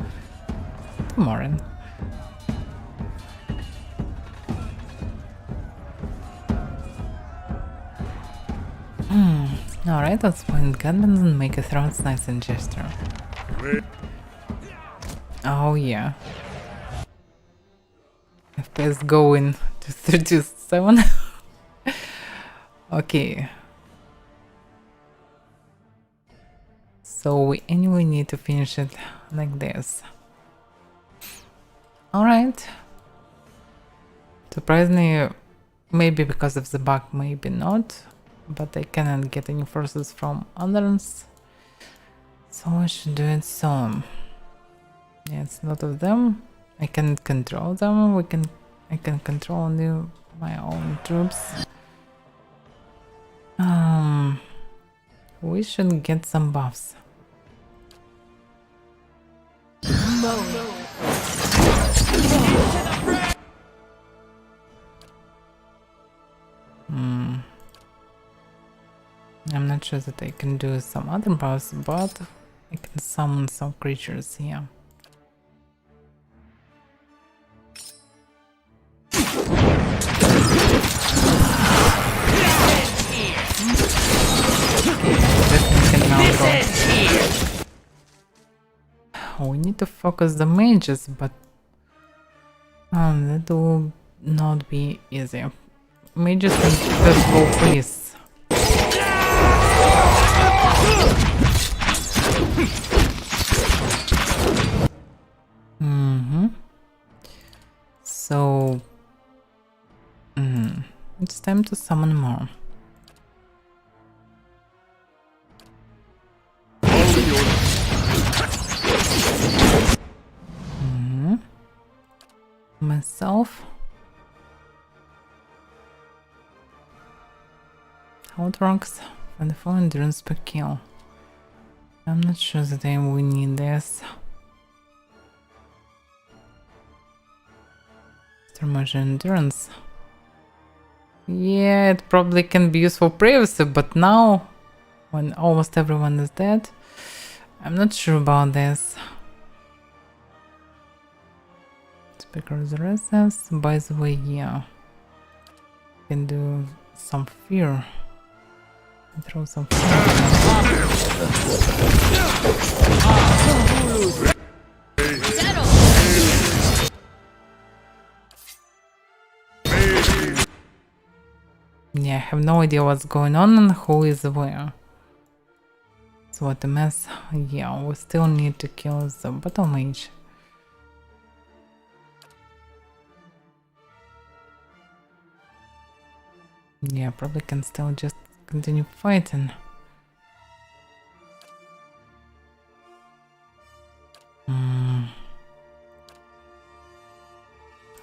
Tomorrow. Alright, let's point Godwin and make a throat slicing gesture. Oh yeah. FPS going to 37. Okay. So we anyway need to finish it like this. Alright. Surprisingly, maybe because of the bug, maybe not. but I cannot get any forces from others, so I should do it soon. Yeah, it's a lot of them. I cannot control them. I can control only my own troops. We should get some buffs. I'm not sure that I can do some other buffs, but I can summon some creatures here. We need to focus the mages, but that will not be easy. Mages and physical priests. So it's time to summon more. Myself. Hot rocks and the full endurance per kill. I'm not sure that we need this. Thermal endurance. Yeah, it probably can be useful previously, but now, when almost everyone is dead, I'm not sure about this. Because resistance, by the way, yeah, can do some fear. Throw some fear. Yeah, I have no idea what's going on and who is where. So what a mess. Yeah, we still need to kill the battle mage. Yeah, probably can still just continue fighting.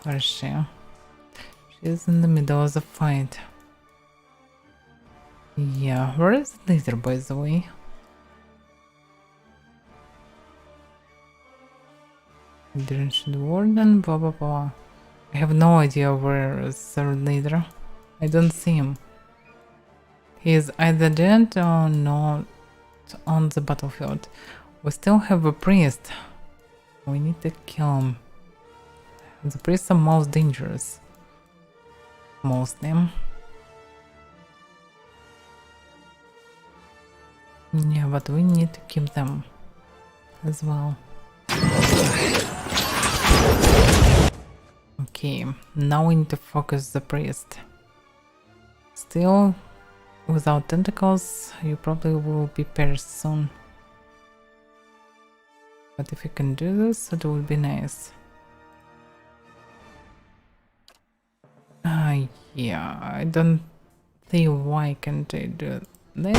Where is she? She's in the middle of the fight. Yeah, where is the leader, by the way? Drenched Warden, blah blah blah. I have no idea where is the leader. I don't see him. He is either dead or not on the battlefield. We still have a priest. We need to kill him. The priests are most dangerous. Mostly. Yeah, but we need to keep them as well. Okay, now we need to focus the priest. Still, without tentacles, you probably will be perished soon. But if you can do this, it would be nice. Yeah, I don't see why can't I do this.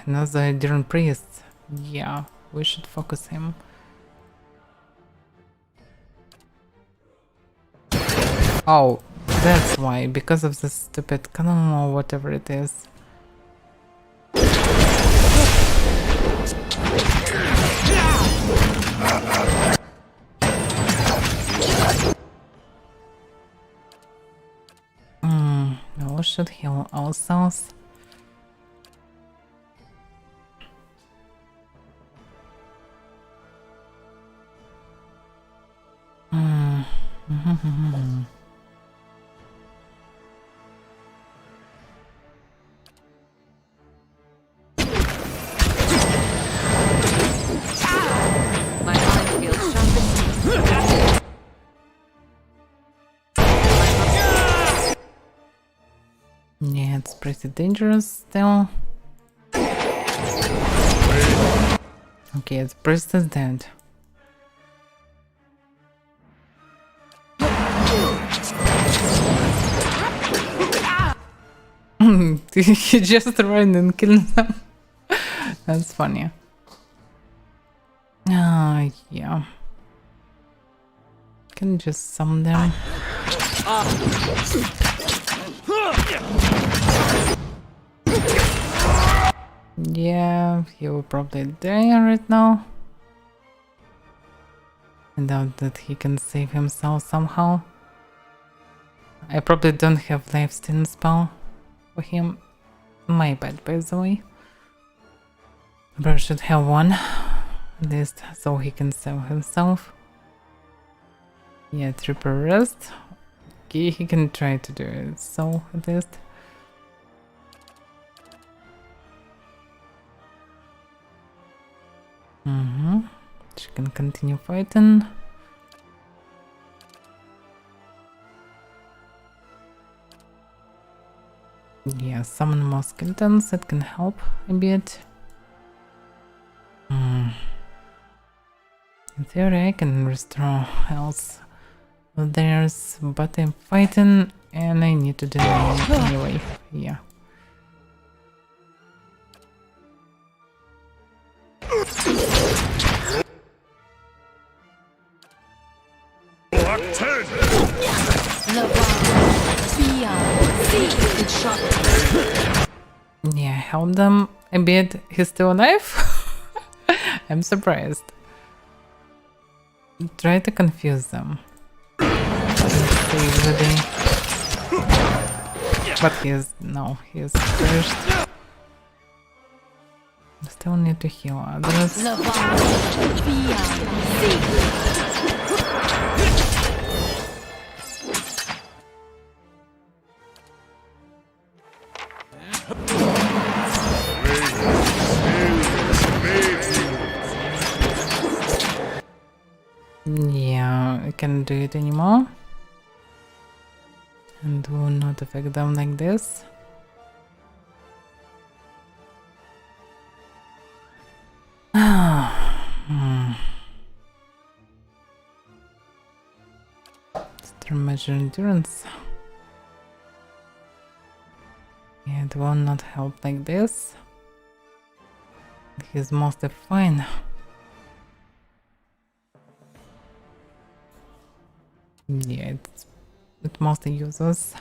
Another different priest. Yeah, we should focus him. Oh, that's why, because of the stupid cannon or whatever it is. We should heal ourselves. Yeah, it's pretty dangerous still. Okay, the priest is dead. He just ran and killed them. That's funny. Yeah. Can just summon them. Yeah, he will probably die right now. I doubt that he can save himself somehow. I probably don't have lifesteal spell for him. My bad, by the way. But I should have one, at least so he can save himself. Yeah, triple rest. Okay, he can try to do it, so at least. She can continue fighting. Yeah, summon more skeletons, that can help a bit. In theory I can restore health of theirs, but I'm fighting and I need to delay it anyway. Yeah. Yeah, help them a bit. He's still alive? I'm surprised. Try to confuse them. Save the day. But he's cursed. Still need to heal others. Yeah, I can't do it anymore. And will not affect them like this. Still measure endurance. Yeah, it will not help like this. He's mostly fine. Yeah, it mostly uses.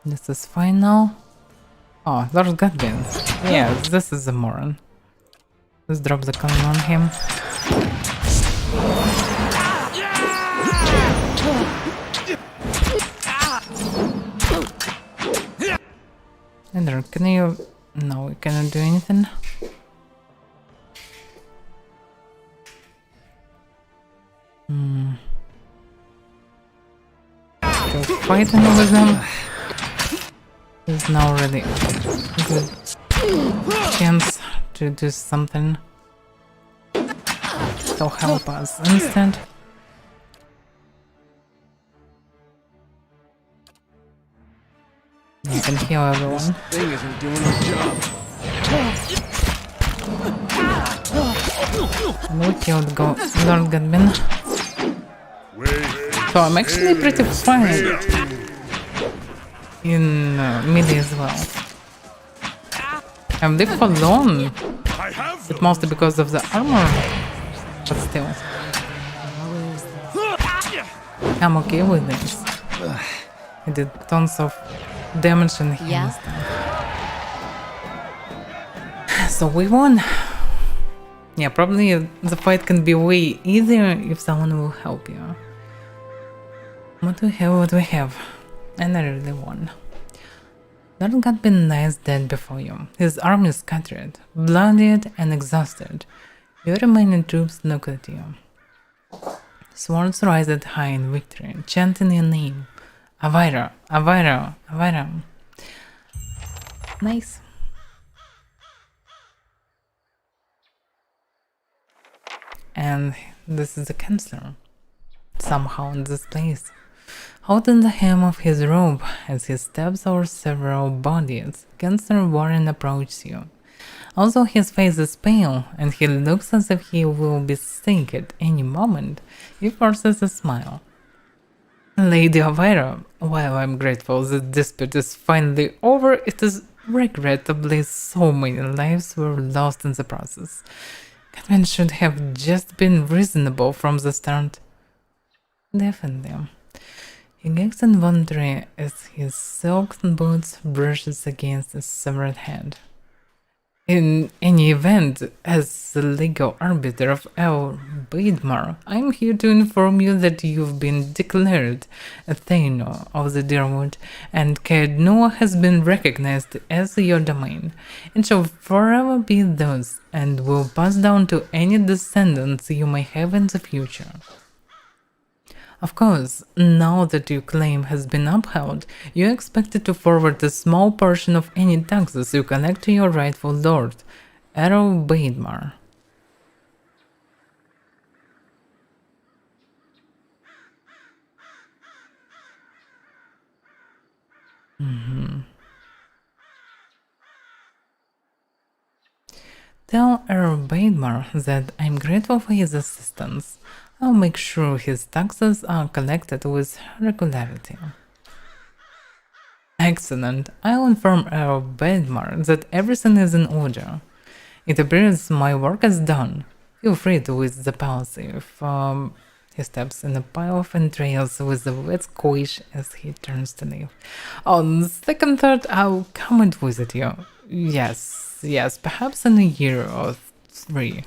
This is fine now. Oh, Lord Godwin. Yeah, this is a moron. Let's drop the cannon on him. Ender, can you... No, we cannot do anything. Still fighting with them. There's now already a good chance to do something to help us instead. You can heal everyone. Thing isn't doing its job. And we killed Lord Godwin. So I'm actually pretty fine in melee as well. I'm lived for long, but mostly because of the armor, but still. I'm okay with this. I did tons of damage and healing stuff. So we won. Yeah, probably the fight can be way easier if someone will help you. What we have. And I really won. Lord Godwin lies dead before you. His army is scattered, bloodied and exhausted. Your remaining troops look at you. Swords rise at high in victory, chanting your name. Avaira, Avaira, Avaira. Nice. And this is the Chancellor. somehow in this place, holding the hem of his robe as he steps over several bodies. Gangster Warren approaches you. Although his face is pale and he looks as if he will be sick at any moment, he forces a smile. Lady Avaira, while I'm grateful that this dispute is finally over, it is regrettably so many lives were lost in the process. Catman should have just been reasonable from the start. Definitely. He gags involuntarily as his silken boots brushes against his severed head. In any event, as the legal arbiter of El Baidmar, I'm here to inform you that you've been declared a Thano of the Deerwood, and Caed Noah has been recognized as your domain. It shall forever be those, and will pass down to any descendants you may have in the future. Of course, now that your claim has been upheld, you're expected to forward a small portion of any taxes you collect to your rightful lord, Errol Baidmar. Tell Errol Baidmar that I'm grateful for his assistance. I'll make sure his taxes are collected with regularity. Excellent. I'll inform Errol Baidmar that everything is in order. It appears my work is done. Feel free to visit the palace if he steps in a pile of entrails with a wet squish as he turns to leave. On second thought, I'll come and visit you. Yes, perhaps in a year or 3.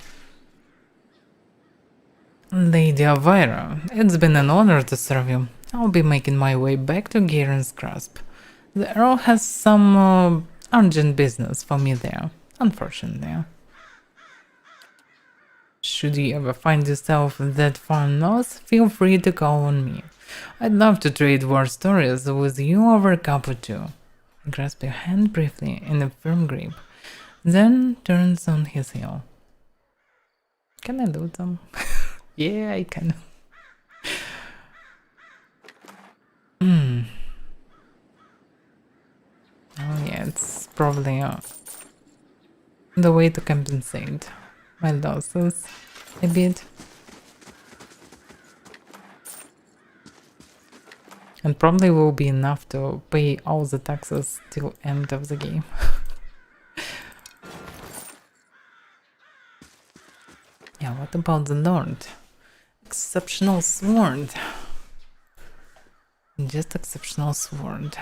Lady Avaira, it's been an honor to serve you. I'll be making my way back to Gairen's Grasp. The Earl has some urgent business for me there, unfortunately. Should you ever find yourself that far north, feel free to call on me. I'd love to trade war stories with you over a cup or two. He grasps your hand briefly in a firm grip, then turns on his heel. Can I do them? Yeah, I can. Oh yeah, it's probably the way to compensate my losses a bit. And probably will be enough to pay all the taxes till end of the game. Yeah, what about the Lord? Exceptional sword. Just exceptional sword.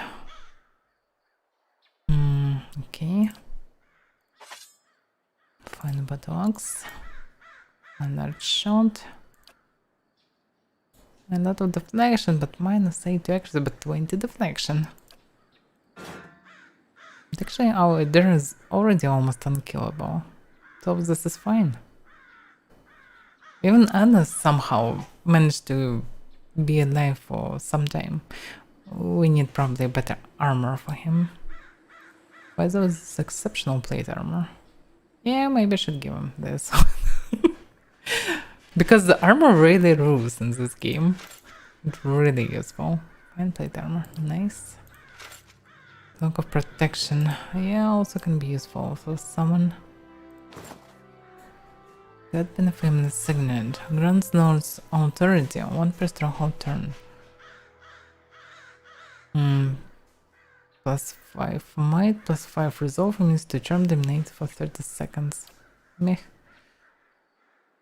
Okay. Final battle axe. A large shot. A lot of deflection, but -8 to accuracy, but 20 deflection. But actually our Avaira is already almost unkillable. So this is fine. Even Anna somehow managed to be alive for some time. We need probably better armor for him. Why those exceptional plate armor? Yeah, maybe I should give him this. Because the armor really rules in this game. It's really useful. Fine plate armor, nice. Cloak of protection, yeah, also can be useful for someone. That been a family signet. Grants Lord's authority on 1 per stronghold turn. +5 might, +5 resolve means to charm dominate for 30 seconds. Meh.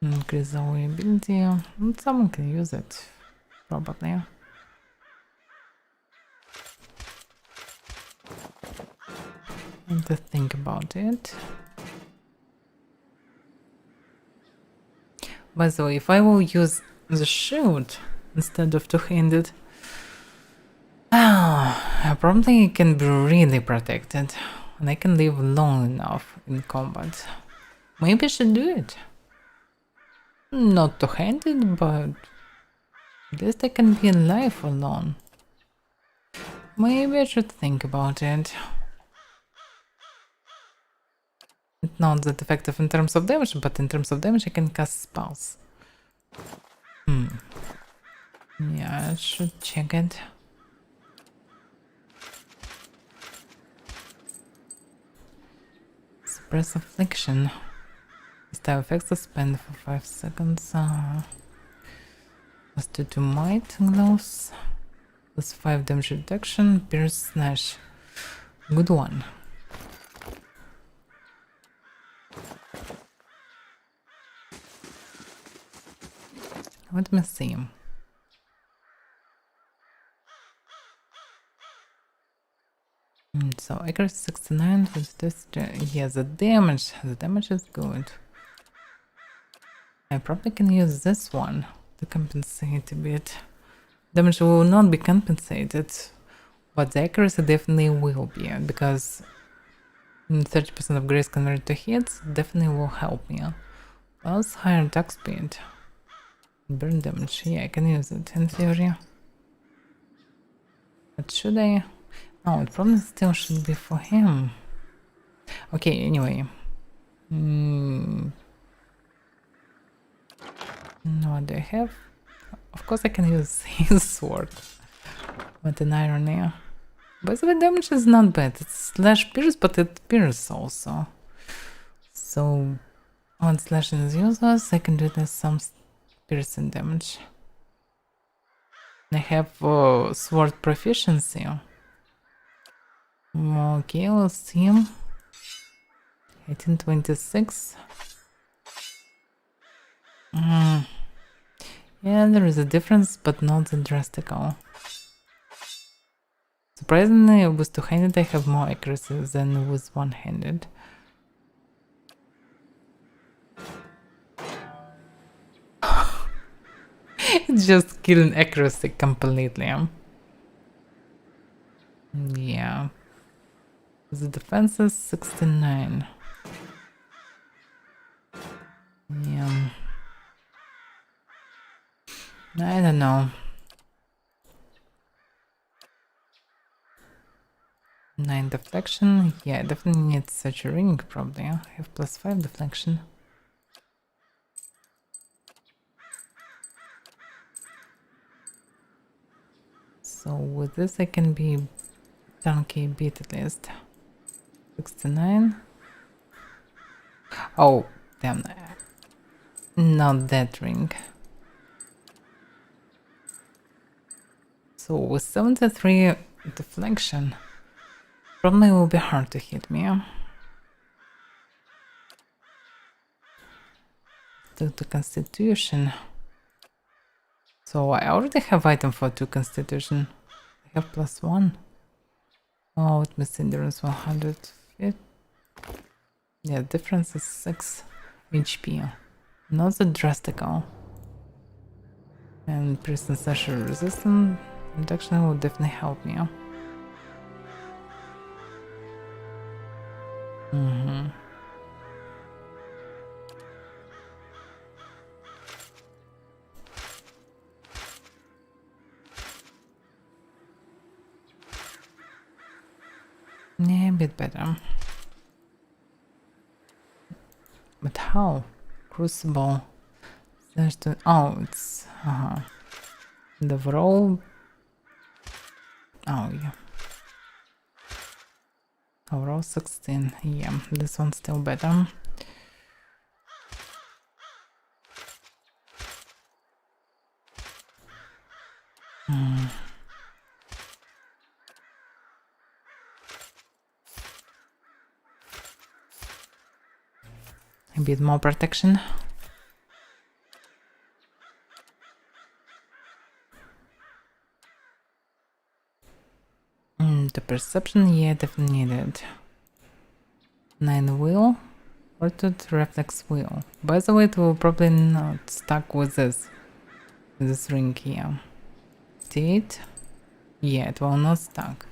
Increase our ability. Someone can use it. Probably. Need to think about it. By the way, if I will use the shield instead of two-handed, I probably can be really protected, and I can live long enough in combat. Maybe I should do it. Not two-handed, but at least I can be alive for long. Maybe I should think about it. It's not that effective in terms of damage, but in terms of damage I can cast spells. Yeah, I should check it. Suppress affliction. Style effects suspend for 5 seconds. Plus 2 to might gloves. Plus 5 damage reduction. Pierce slash. Good one. Let me see. So accuracy 69 with this. Yeah, the damage is good. I probably can use this one to compensate a bit. Damage will not be compensated, but the accuracy definitely will be, because 30% of grace converted to hits definitely will help me. Plus higher attack speed. Burn damage, yeah, I can use it in theory. But should I? No, it probably still should be for him. Okay, anyway. What do I have? Of course I can use his sword. What an irony. By the way, damage is not bad. It's slash pierce, but it pierces also. So when slashing is useless, I can do this some piercing damage. I have sword proficiency. Okay, let's see. 1826. Yeah, there is a difference, but not that drastical. Surprisingly, with two-handed I have more accuracy than with one-handed. It's just killing accuracy completely. Yeah. The defense is 69. Yeah. I don't know. 9 deflection. Yeah, I definitely need such a ring, probably. I have plus 5 deflection. So with this I can be chunky beat at least. 69. Oh, damn. Not that ring. So with 73 deflection, probably will be hard to hit me. To constitution. So I already have item for 2 constitution. I have plus 1. Oh, it missed endurance 100. Yeah, difference is 6 HP. Not that drastical. And prison session resistance reduction will definitely help me. Yeah, a bit better. But how? Crucible. Oh, it's the overall. Oh yeah. Overall 16. Yeah, this one's still better. A bit more protection. The perception, yeah, definitely needed. 9 wheel, ordered reflex wheel. By the way, it will probably not stuck with this ring here. 8. Yeah, it will not stuck.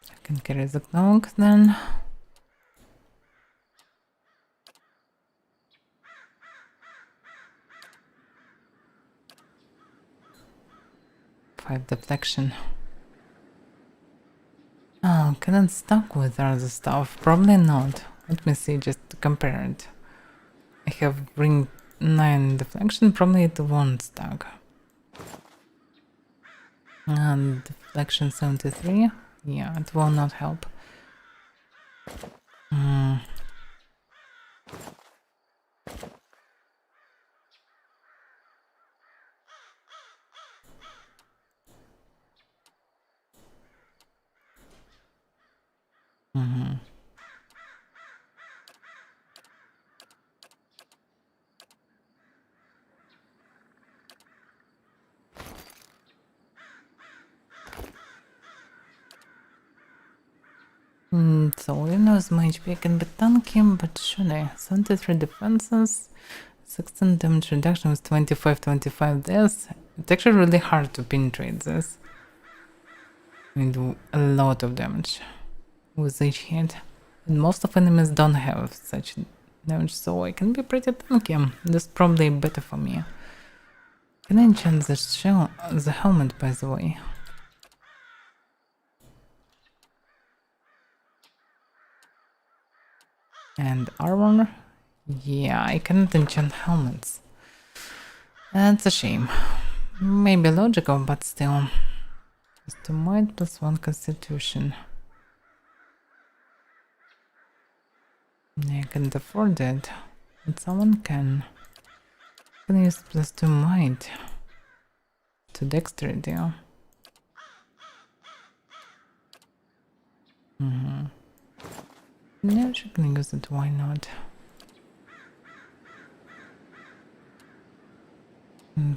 I can carry the cloak then. 5 deflection. Oh, can it stack with other stuff? Probably not. Let me see, just to compare it. I have ring 9 deflection, probably it won't stack. And deflection 73, yeah, it will not help. So you know, my HP can be tanky, but should I? 73 defenses, 16 damage reduction with 25 this. It's actually really hard to penetrate this. I do a lot of damage with each hit. And most of enemies don't have such damage, so I can be pretty tanky. That's probably better for me. Can I enchant the helmet, by the way? And armor? Yeah, I cannot enchant helmets. That's a shame. Maybe logical, but still. Just 2 might plus 1 constitution. Yeah, I can't afford it. But someone can. I can use plus 2 might to dexterity. Yeah, she can use it, why not?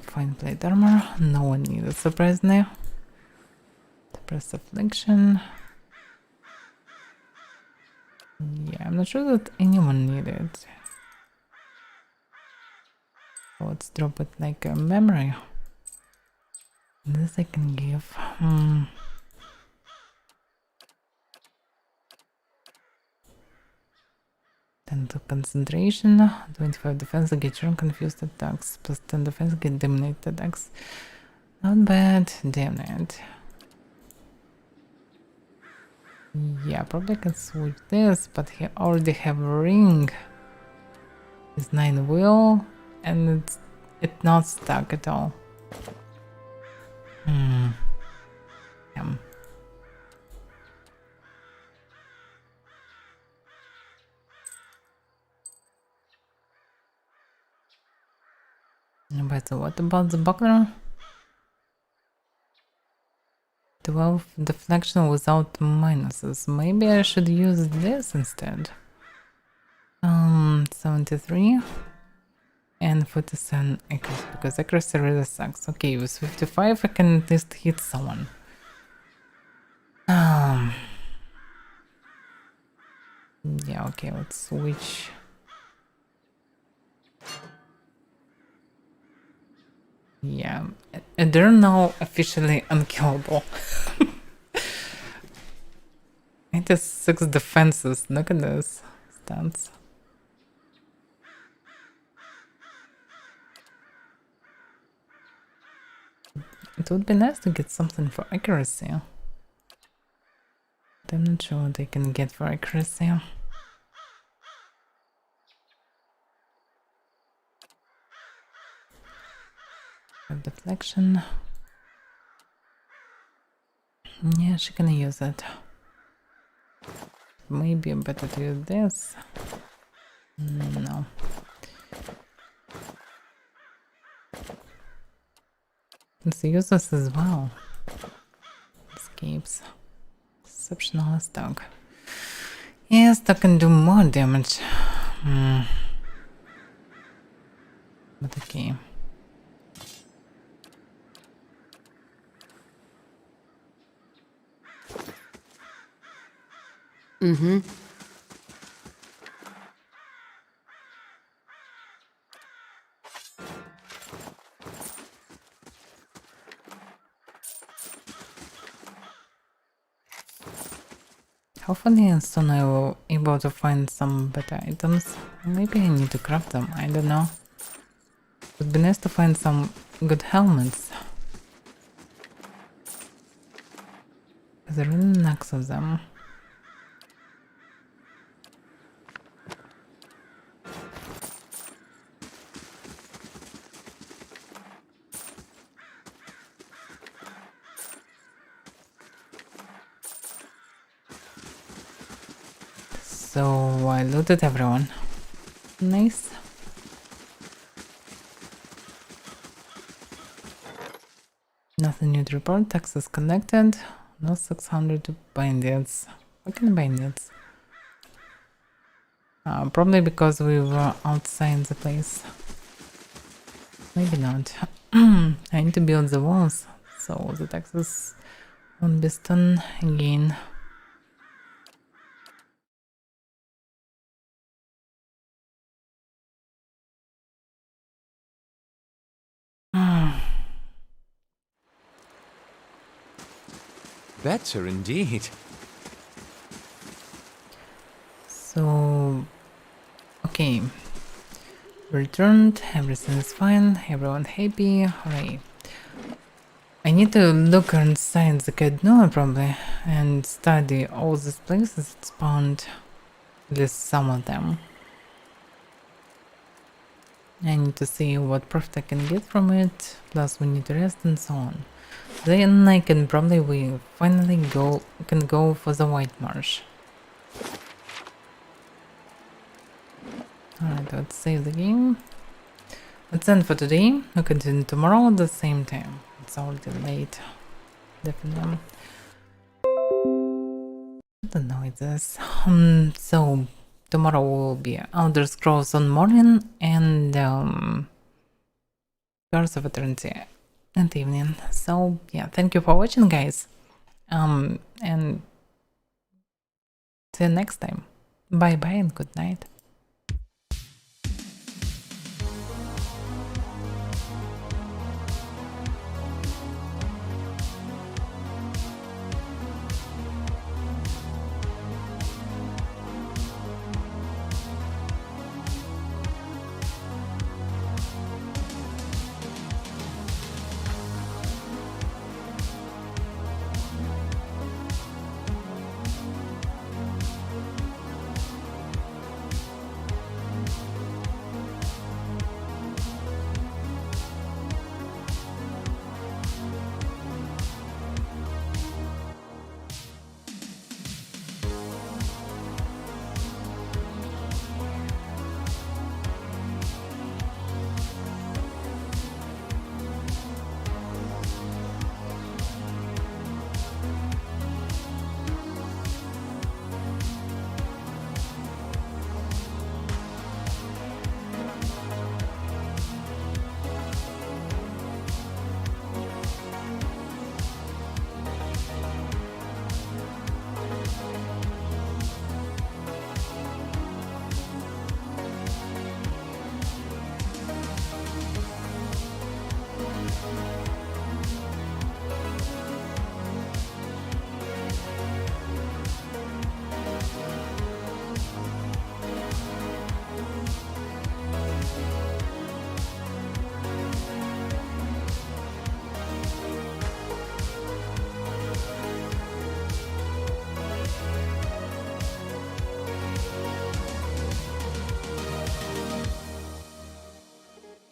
Fine plate armor, no one needs it, surprisingly. Suppress affliction. Yeah, I'm not sure that anyone needed it. So let's drop it like a memory. This I can give. 10 to concentration, 25 defense against your confused attacks, plus 10 defense against dominated attacks. Not bad, damn it. Yeah, probably can switch this, but he already have a ring. It's 9 wheel, and it's not stuck at all. Yeah. But what about the buckler? 12 deflection without minuses. Maybe I should use this instead. 73 and 47 accuracy, because accuracy really sucks. Okay, with 55 I can at least hit someone. Yeah, okay, let's switch. Yeah, they're now officially unkillable. 86 defenses, look at this stats. It would be nice to get something for accuracy. But I'm not sure what I can get for accuracy. Deflection. Yeah, she can use it. Maybe better to use this. No. Let's use this as well. Escapes. Exceptional stock. Yes, that can do more damage. But okay. Hopefully soon I will be able to find some better items. Maybe I need to craft them, I don't know. It would be nice to find some good helmets. There are really knocks of them. So I looted everyone. Nice. Nothing new to report. Taxes collected. No 600 bandits. Fucking bandits. Probably because we were outside the place. Maybe not. I need to build the walls, so the taxes won't be stone again. Better indeed. So, okay. Returned, everything is fine, everyone happy, hooray. I need to look inside the canoe probably and study all these places that spawned, at least some of them. I need to see what profit I can get from it, plus we need to rest and so on. Then I can probably we finally can go for the White Marsh. Alright, let's save the game. That's end for today. We'll continue tomorrow at the same time. It's already late. Definitely. What the noise is. So tomorrow will be Elder Scrolls on morning and Curse of Eternity at evening. So yeah, thank you for watching, guys. And see you next time. Bye bye and good night.